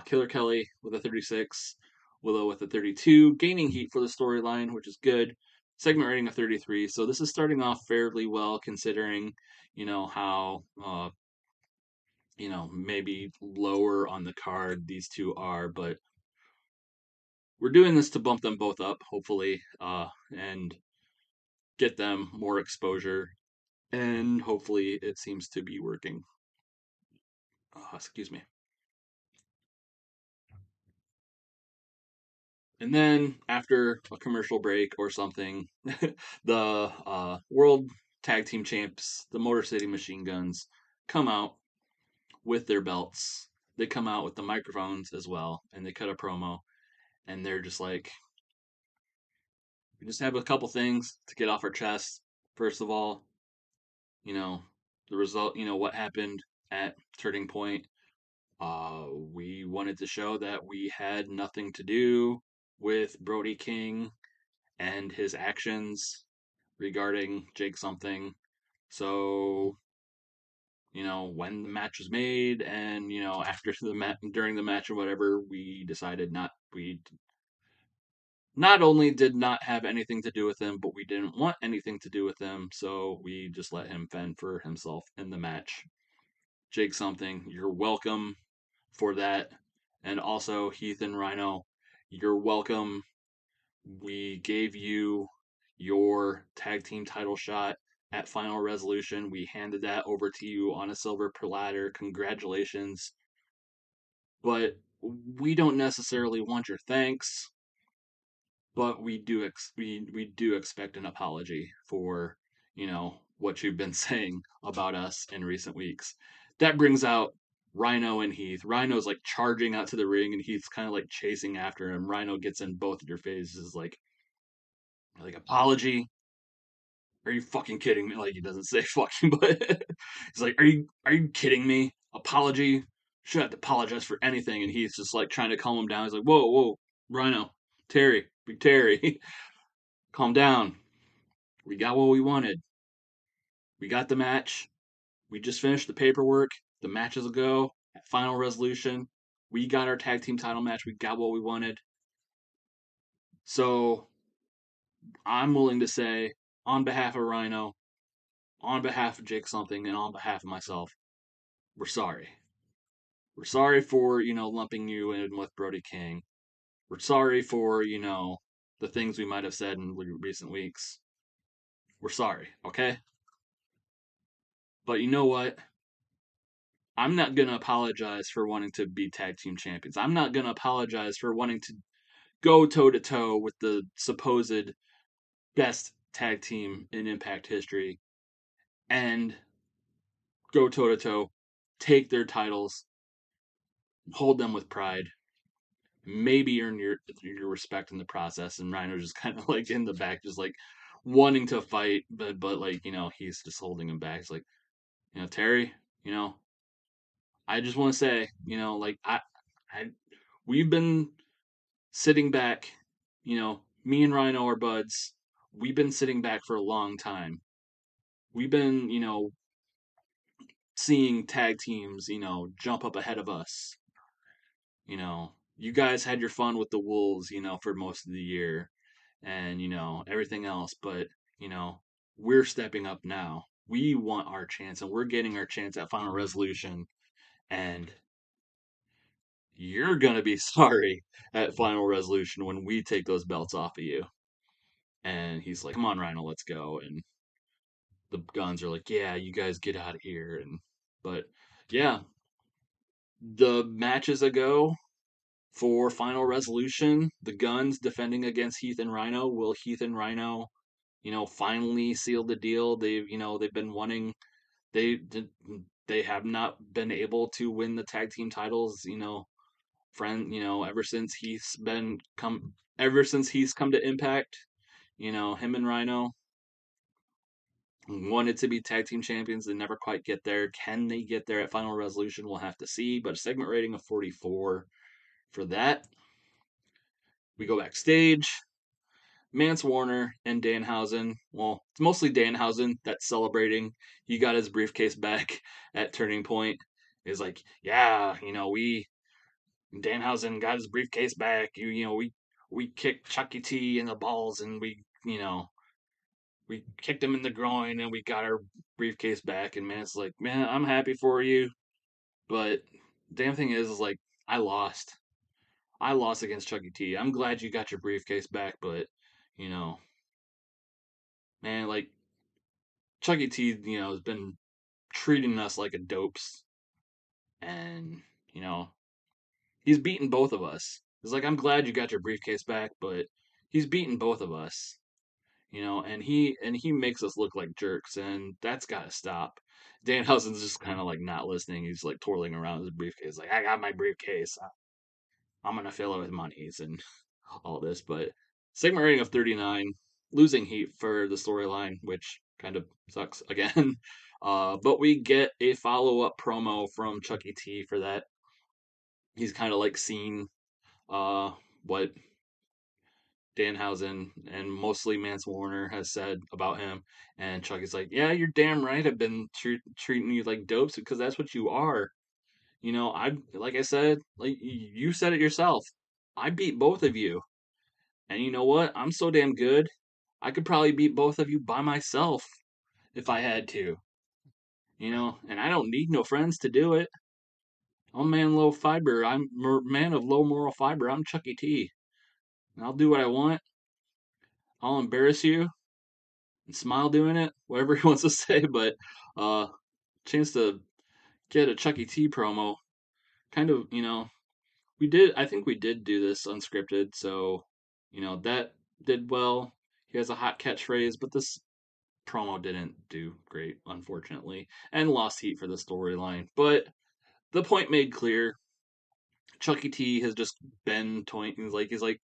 Killer Kelly with a 36, Willow with a 32, gaining heat for the storyline, which is good. Segment rating of 33. So this is starting off fairly well considering, how maybe lower on the card these two are, but we're doing this to bump them both up, hopefully, and get them more exposure. And hopefully, it seems to be working. Excuse me. And then after a commercial break or something, the World Tag Team Champs, the Motor City Machine Guns, come out with their belts. They come out with the microphones as well, and they cut a promo. And they're just like, we just have a couple things to get off our chest. First of all, you know, the result, what happened at Turning Point. We wanted to show that we had nothing to do with Brody King and his actions regarding Jake something. So, when the match was made and, after the during the match or whatever, we decided we not only did not have anything to do with him, but we didn't want anything to do with him, so we just let him fend for himself in the match. Jake something, you're welcome for that. And also, Heath and Rhino, you're welcome. We gave you your tag team title shot at Final Resolution. We handed that over to you on a silver platter. Congratulations. But we don't necessarily want your thanks, but we do expect an apology for, what you've been saying about us in recent weeks. That brings out Rhino and Heath. Rhino's like charging out to the ring, and Heath's kind of like chasing after him. Rhino gets in both of their faces, like apology. Are you fucking kidding me? Like he doesn't say fucking, but he's like, are you kidding me? Apology. Should have to apologize for anything, and he's just like trying to calm him down. He's like, whoa, Rhino, Terry, Big Terry, calm down. We got what we wanted. We got the match. We just finished the paperwork. The matches will go at Final Resolution. We got our tag team title match. We got what we wanted. So I'm willing to say, on behalf of Rhino, on behalf of Jake Something, and on behalf of myself, we're sorry. We're sorry for, lumping you in with Brody King. We're sorry for, the things we might have said in recent weeks. We're sorry, okay? But you know what? I'm not going to apologize for wanting to be tag team champions. I'm not going to apologize for wanting to go toe to toe with the supposed best tag team in Impact history and go toe to toe, take their titles, hold them with pride, maybe earn your respect in the process. And Rhino's just kind of like in the back, just like wanting to fight, but like he's just holding him back. It's like Terry, you know I just want to say like I we've been sitting back, me and Rhino are buds. We've been sitting back for a long time. We've been seeing tag teams jump up ahead of us. You guys had your fun with the Wolves, for most of the year and, everything else. But, you know, we're stepping up now. We want our chance and we're getting our chance at Final Resolution. And you're going to be sorry at Final Resolution when we take those belts off of you. And he's like, come on, Rhino, let's go. And the Guns are like, yeah, you guys get out of here. But yeah, the matches ago for Final Resolution, the Guns defending against Heath and Rhino. Will Heath and Rhino, finally seal the deal? They've been wanting. They they have not been able to win the tag team titles. Ever since He's come to Impact. Him and Rhino wanted to be tag team champions. They never quite get there. Can they get there at Final Resolution? We'll have to see. But a segment rating of 44 for that. We go backstage. Mance Warner and Danhausen. Well, it's mostly Danhausen that's celebrating. He got his briefcase back at Turning Point. Is like, yeah, we Danhausen got his briefcase back. We kicked Chuckie T in the balls and we kicked him in the groin and we got our briefcase back. And Mance's like, man, I'm happy for you, but damn thing is like I lost. I lost against Chuckie T. I'm glad you got your briefcase back, but you know, man, like Chuckie T, has been treating us like a dopes, and you know, he's beaten both of us. It's like I'm glad you got your briefcase back, but he's beaten both of us, and he makes us look like jerks, and that's got to stop. Danhausen's just kind of like not listening. He's like twirling around his briefcase, like I got my briefcase. I'm gonna fill it with monies and all this, but segment rating of 39, losing heat for the storyline, which kind of sucks again. But we get a follow up promo from Chuckie T for that. He's kind of like seen what Danhausen and mostly Mance Warner has said about him, and Chucky's like, "Yeah, you're damn right. I've been treating you like dopes because that's what you are. Like I said, like you said it yourself. I beat both of you. And you know what? I'm so damn good. I could probably beat both of you by myself if I had to. And I don't need no friends to do it. I'm a man low fiber. I'm a man of low moral fiber. I'm Chuckie T. And I'll do what I want. I'll embarrass you and smile doing it. Whatever he wants to say, but uh chance to get a Chuckie T promo. Kind of, I think we did do this unscripted, so that did well. He has a hot catchphrase, but this promo didn't do great, unfortunately, and lost heat for the storyline. But the point made clear. Chuckie T has just been toying. He's like,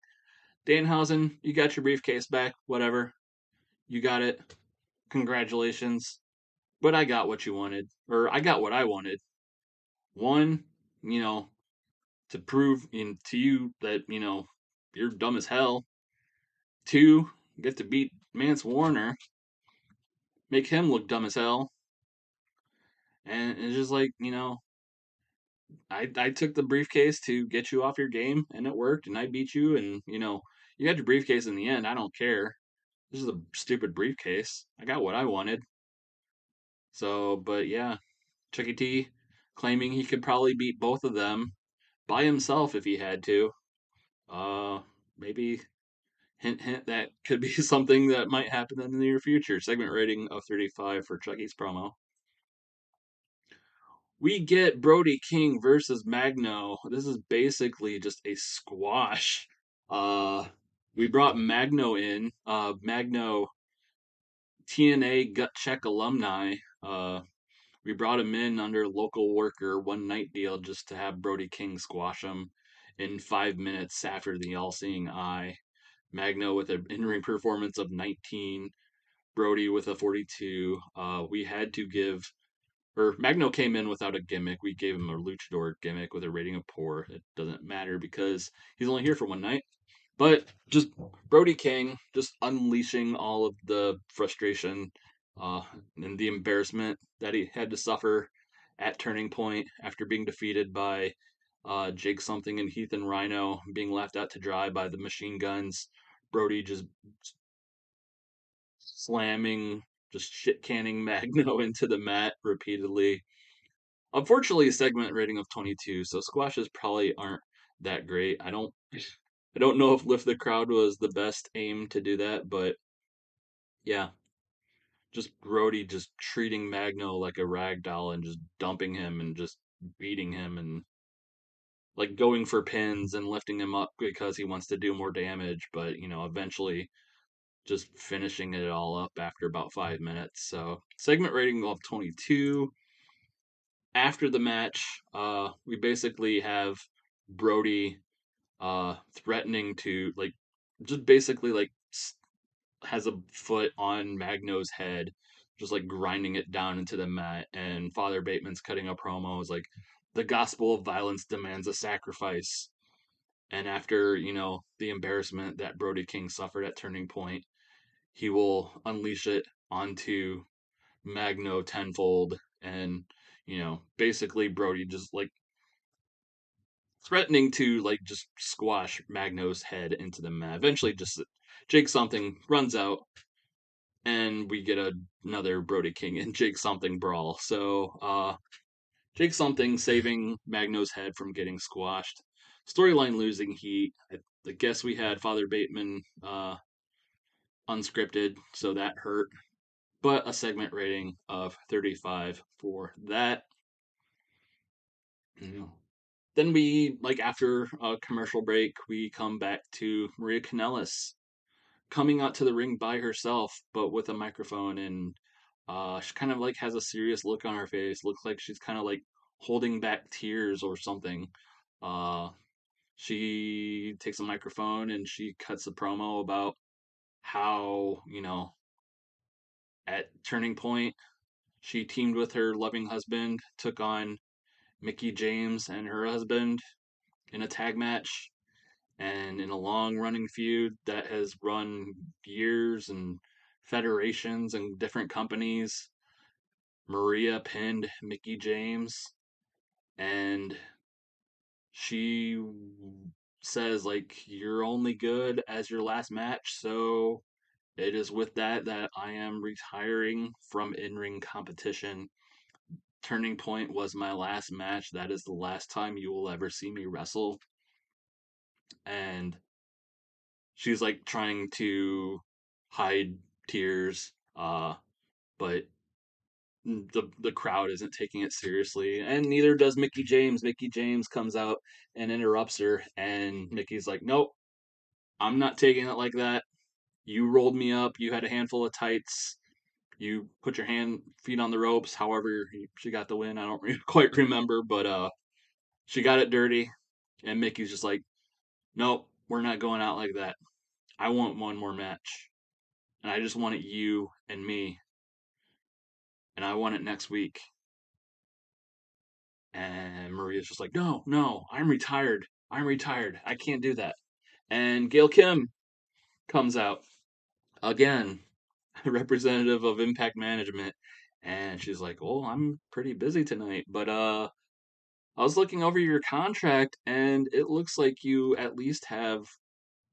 Danhausen, you got your briefcase back. Whatever, you got it. Congratulations. But I got what you wanted, or I got what I wanted. One, you know, to prove to you that you're dumb as hell. Two, get to beat Mance Warner, make him look dumb as hell, and it's just like I took the briefcase to get you off your game, and it worked, and I beat you, and you got your briefcase in the end. I don't care. This is a stupid briefcase. I got what I wanted. So, but yeah, Chucky T claiming he could probably beat both of them by himself if he had to. Uh, maybe hint hint that could be something that might happen in the near future. Segment rating of 35 for Chucky's promo. We get Brody King versus Magno. This is basically just a squash. Uh, we brought Magno in. Magno TNA Gut Check alumni. We brought him in under local worker one night deal just to have Brody King squash him in 5 minutes after the All Seeing Eye. Magno with an in ring performance of 19, Brody with a 42. We had to give, or Magno came in without a gimmick. We gave him a luchador gimmick with a rating of poor. It doesn't matter because he's only here for one night. But just Brody King just unleashing all of the frustration uh, and the embarrassment that he had to suffer at Turning Point after being defeated by Jake Something and Heath and Rhino, being left out to dry by the Machine Guns. Brody just slamming, just shit canning Magno into the mat repeatedly. Unfortunately, a segment rating of 22, so squashes probably aren't that great. I don't know if Lift the Crowd was the best aim to do that, but yeah, just Brody just treating Magno like a rag doll and just dumping him and just beating him and like going for pins and lifting him up because he wants to do more damage, but eventually just finishing it all up after about 5 minutes. So segment rating of 22. After the match, we basically have Brody threatening to like just basically like has a foot on Magno's head, just like grinding it down into the mat. And Father Bateman's cutting a promo is like, the gospel of violence demands a sacrifice. And after, the embarrassment that Brody King suffered at Turning Point, he will unleash it onto Magno tenfold. And, basically Brody just like threatening to like just squash Magno's head into the mat. Eventually just Jake Something runs out and we get another Brody King and Jake Something brawl. So Jake Something saving Magno's head from getting squashed. Storyline losing heat. I guess we had Father Bateman unscripted, so that hurt. But a segment rating of 35 for that. Then we, like after a commercial break, we come back to Maria Kanellis coming out to the ring by herself, but with a microphone, and she kind of like has a serious look on her face. Looks like she's kind of like holding back tears or something. Uh, she takes a microphone and she cuts a promo about how at Turning Point she teamed with her loving husband, took on Mickey James and her husband in a tag match, and in a long running feud that has run years and federations and different companies. Maria pinned Mickey James, and she says like, you're only good as your last match, so it is with that I am retiring from in-ring competition. Turning Point was my last match. That is the last time you will ever see me wrestle. And she's like trying to hide tears, but the crowd isn't taking it seriously, and neither does Mickey James. Mickey James comes out and interrupts her, and Mickey's like, "Nope, I'm not taking it like that. You rolled me up. You had a handful of tights. You put your feet on the ropes. However, she got the win. I don't quite remember, but she got it dirty, and Mickey's just like, nope, we're not going out like that. I want one more match, and I just want it you and me, and I want it next week. And Maria's just like, no, no, I'm retired. I'm retired. I can't do that. And Gail Kim comes out again, representative of Impact Management, and she's like, "Oh, I'm pretty busy tonight, but I was looking over your contract, and it looks like you at least have,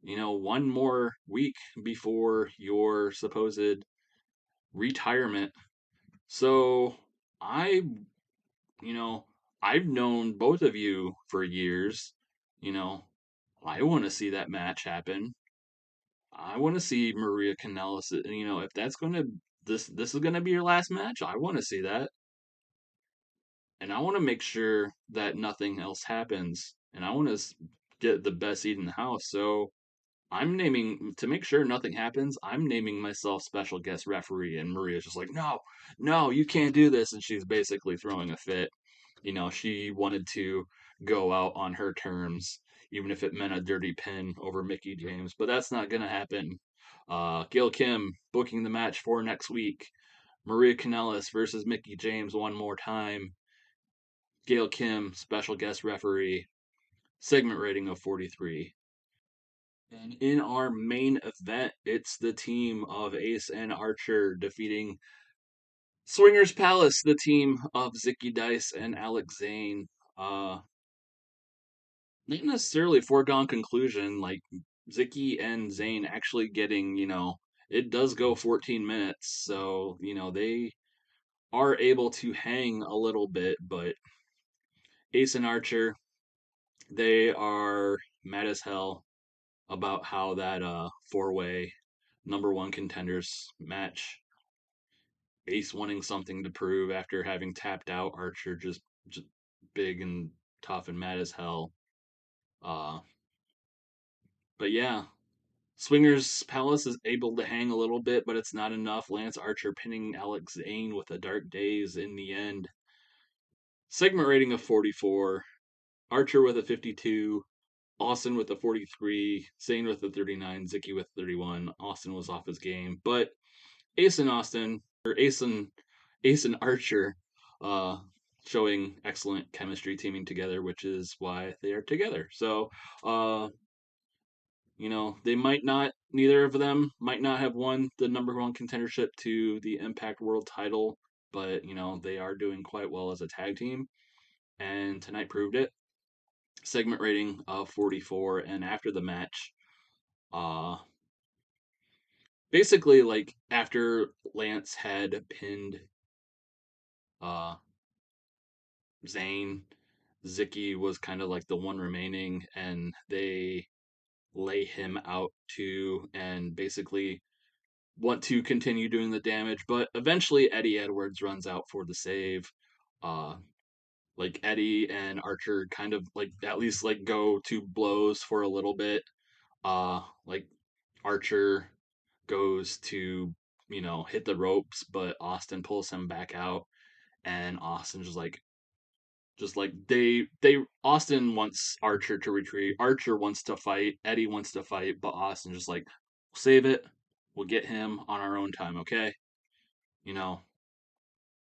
one more week before your supposed retirement. So I, you know, I've known both of you for years. You know, I want to see that match happen. I want to see Maria Kanellis. If that's gonna this is gonna be your last match, I want to see that, and I want to make sure that nothing else happens, and I want to get the best seat in the house. So I'm naming to make sure nothing happens. I'm naming myself special guest referee, and Maria's just like, no, no, you can't do this, and she's basically throwing a fit. She wanted to go out on her terms, even if it meant a dirty pin over Mickey James, but that's not gonna happen. Gail Kim booking the match for next week. Maria Kanellis versus Mickey James one more time. Gail Kim, special guest referee. Segment rating of 43. And in our main event, it's the team of Ace and Archer defeating Swingers Palace, the team of Zicky Dice and Alex Zane. Uh, Not necessarily foregone conclusion, like Zicky and Zane actually getting, it does go 14 minutes, so, they are able to hang a little bit, but Ace and Archer, they are mad as hell about how that four-way number one contenders match. Ace wanting something to prove after having tapped out Archer, just big and tough and mad as hell. Uh, but yeah, Swingers Palace is able to hang a little bit, but it's not enough. Lance Archer pinning Alex Zane with a Dark Days in the end. Segment rating of 44. Archer with a 52. Austin with a 43. Zane with a 39. Zicky with 31. Austin was off his game, but Ace and Austin or Ace and Archer, uh, showing excellent chemistry teaming together, which is why they are together. So, they might not, neither of them might not have won the number one contendership to the Impact World title, but, they are doing quite well as a tag team. And tonight proved it. Segment rating of 44. And after the match, uh, basically, like, after Lance had pinned uh, Zane, Zicky was kind of like the one remaining, and they lay him out too, and basically want to continue doing the damage. But eventually, Eddie Edwards runs out for the save. Uh, like Eddie and Archer kind of like at least like go to blows for a little bit. Like Archer goes to hit the ropes, but Austin pulls him back out, and Austin just like they Austin wants Archer to retreat. Archer wants to fight. Eddie wants to fight, but Austin just like save it. We'll get him on our own time, okay? You know,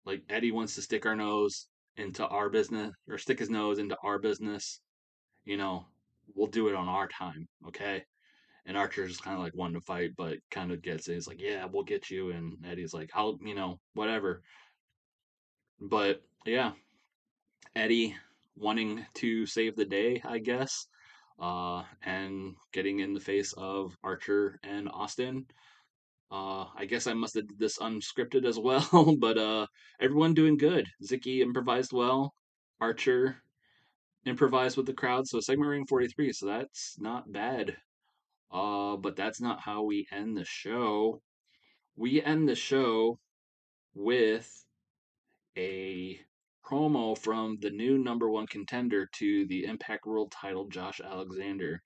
like Eddie wants to stick our nose into our business or stick his nose into our business. You know, we'll do it on our time, okay? And Archer's just kind of like wanting to fight, but kind of gets it. He's like, yeah, we'll get you. And Eddie's like, I'll, whatever. But yeah, Eddie wanting to save the day, I guess, and getting in the face of Archer and Austin. I guess I must have did this unscripted as well, but everyone doing good. Zicky improvised well. Archer improvised with the crowd, so segment rating 43, so that's not bad. But that's not how we end the show. We end the show with a promo from the new number one contender to the Impact World title, Josh Alexander.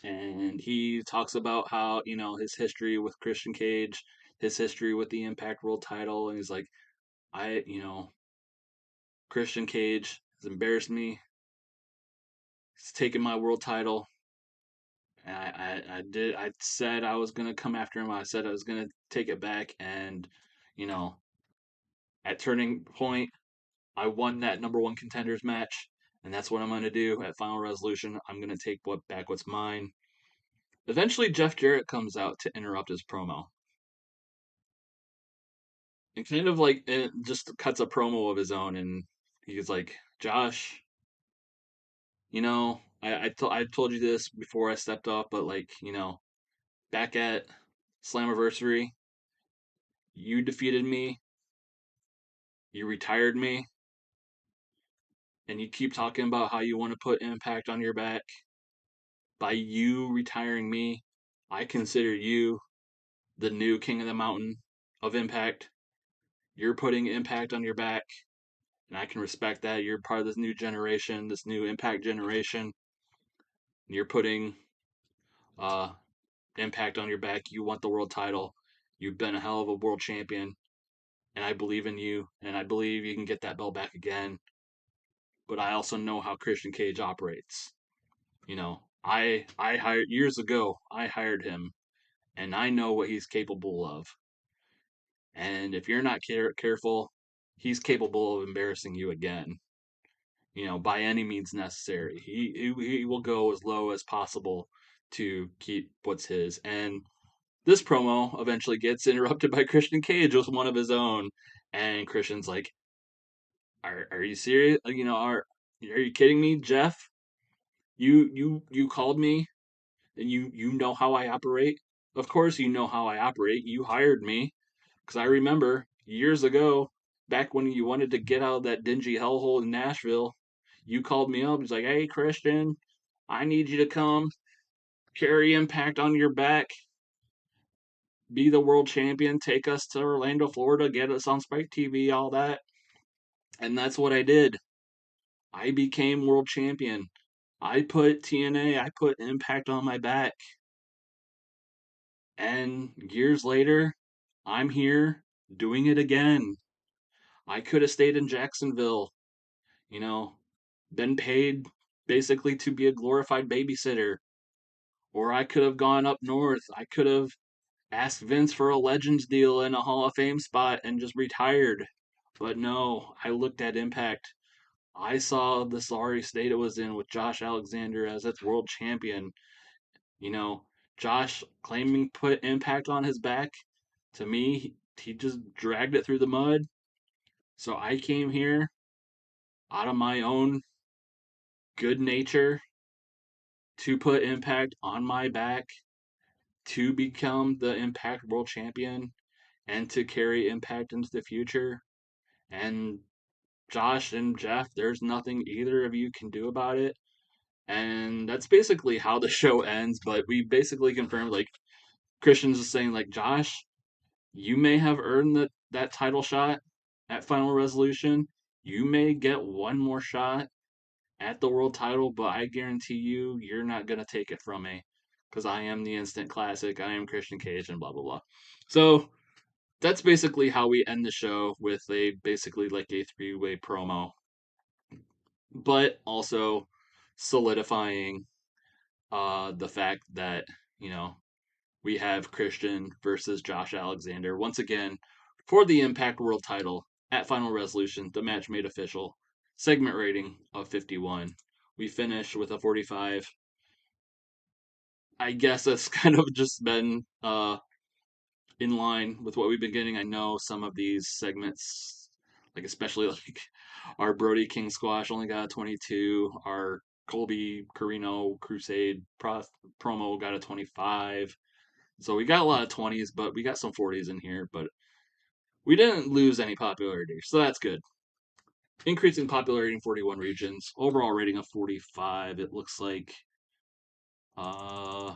And he talks about how, his history with Christian Cage, his history with the Impact World title, and he's like, Christian Cage has embarrassed me. He's taken my world title. And I said I was gonna come after him. I said I was gonna take it back, and you know, at Turning Point, I won that number one contenders match, and that's what I'm gonna do at Final Resolution. I'm gonna take back what's mine. Eventually, Jeff Jarrett comes out to interrupt his promo, and kind of like it just cuts a promo of his own, and he's like, "Josh, I told you this before I stepped off, but like, back at Slammiversary, you defeated me, you retired me, and you keep talking about how you want to put Impact on your back. By you retiring me, I consider you the new King of the Mountain of Impact. You're putting Impact on your back, and I can respect that. You're part of this new generation, this new Impact generation. You're putting uh, Impact on your back. You want the world title. You've been a hell of a world champion, and I believe in you, and I believe you can get that belt back again. But I also know how Christian Cage operates. I hired years ago. I hired him, and I know what he's capable of. And if you're not careful, he's capable of embarrassing you again. By any means necessary. He will go as low as possible to keep what's his. And this promo eventually gets interrupted by Christian Cage with one of his own, and Christian's like, "Are you serious? Are you kidding me, Jeff? You called me, and you know how I operate. Of course you know how I operate. You hired me, because I remember years ago, back when you wanted to get out of that dingy hellhole in Nashville, you called me up. He's like, hey, Christian, I need you to come carry Impact on your back, be the world champion, take us to Orlando, Florida, get us on Spike TV, all that." And that's what I did. I became world champion. I put TNA, I put Impact on my back. And years later, I'm here doing it again. I could have stayed in Jacksonville, you know, been paid basically to be a glorified babysitter. Or I could have gone up north. I could have asked Vince for a Legends deal and a Hall of Fame spot and just retired. But no, I looked at Impact. I saw the sorry state it was in with Josh Alexander as its world champion. You know, Josh claiming put Impact on his back. To me, he just dragged it through the mud. So I came here out of my own good nature to put Impact on my back, to become the Impact World Champion, and to carry Impact into the future. And Josh and Jeff, there's nothing either of you can do about it. And that's basically how the show ends. But we basically confirmed, like, Christian's just saying, like, Josh, you may have earned that title shot at Final Resolution. You may get one more shot at the world title, but I guarantee you're not going to take it from me, because I am the instant classic. I am Christian Cage, and blah, blah, blah. So that's basically how we end the show, with a basically like a three-way promo, but also solidifying the fact that, you know, we have Christian versus Josh Alexander once again for the Impact World title at Final Resolution. The match made official. Segment rating of 51. We finished with a 45. I guess that's kind of just been in line with what we've been getting. I know some of these segments, like especially like our Brody King Squash only got a 22. Our Colby Corino Crusade promo got a 25. So we got a lot of 20s, but we got some 40s in here. But we didn't lose any popularity, so that's good. Increasing popularity in 41 regions. Overall rating of 45. It looks like uh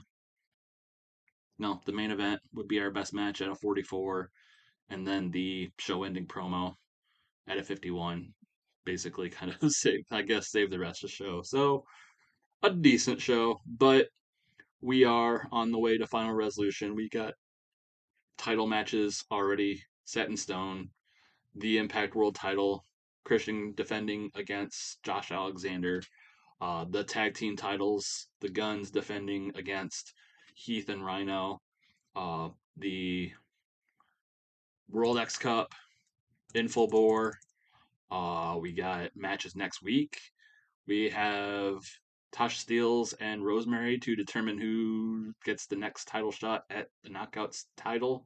no, the main event would be our best match at a 44, and then the show ending promo at a 51. Basically kind of save the rest of the show. So a decent show, but we are on the way to Final Resolution. We got title matches already set in stone. The Impact World title, Christian defending against Josh Alexander. The tag team titles, the Guns defending against Heath and Rhino. The World X Cup, Infobore. We got matches next week. We have Tasha Steeles and Rosemary to determine who gets the next title shot at the Knockouts title.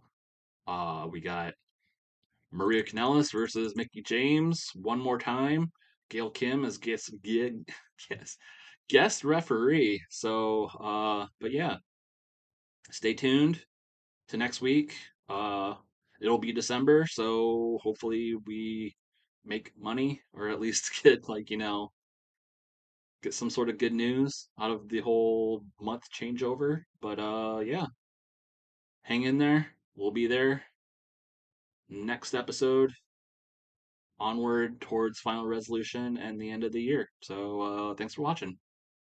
We got Maria Kanellis versus Mickey James one more time. Gail Kim as guest, guest referee. So, but yeah, stay tuned to next week. Uh, it'll be December, so hopefully we make money or at least get get some sort of good news out of the whole month changeover. But yeah, hang in there. We'll be there next episode, onward towards final resolution and the end of the year. So thanks for watching.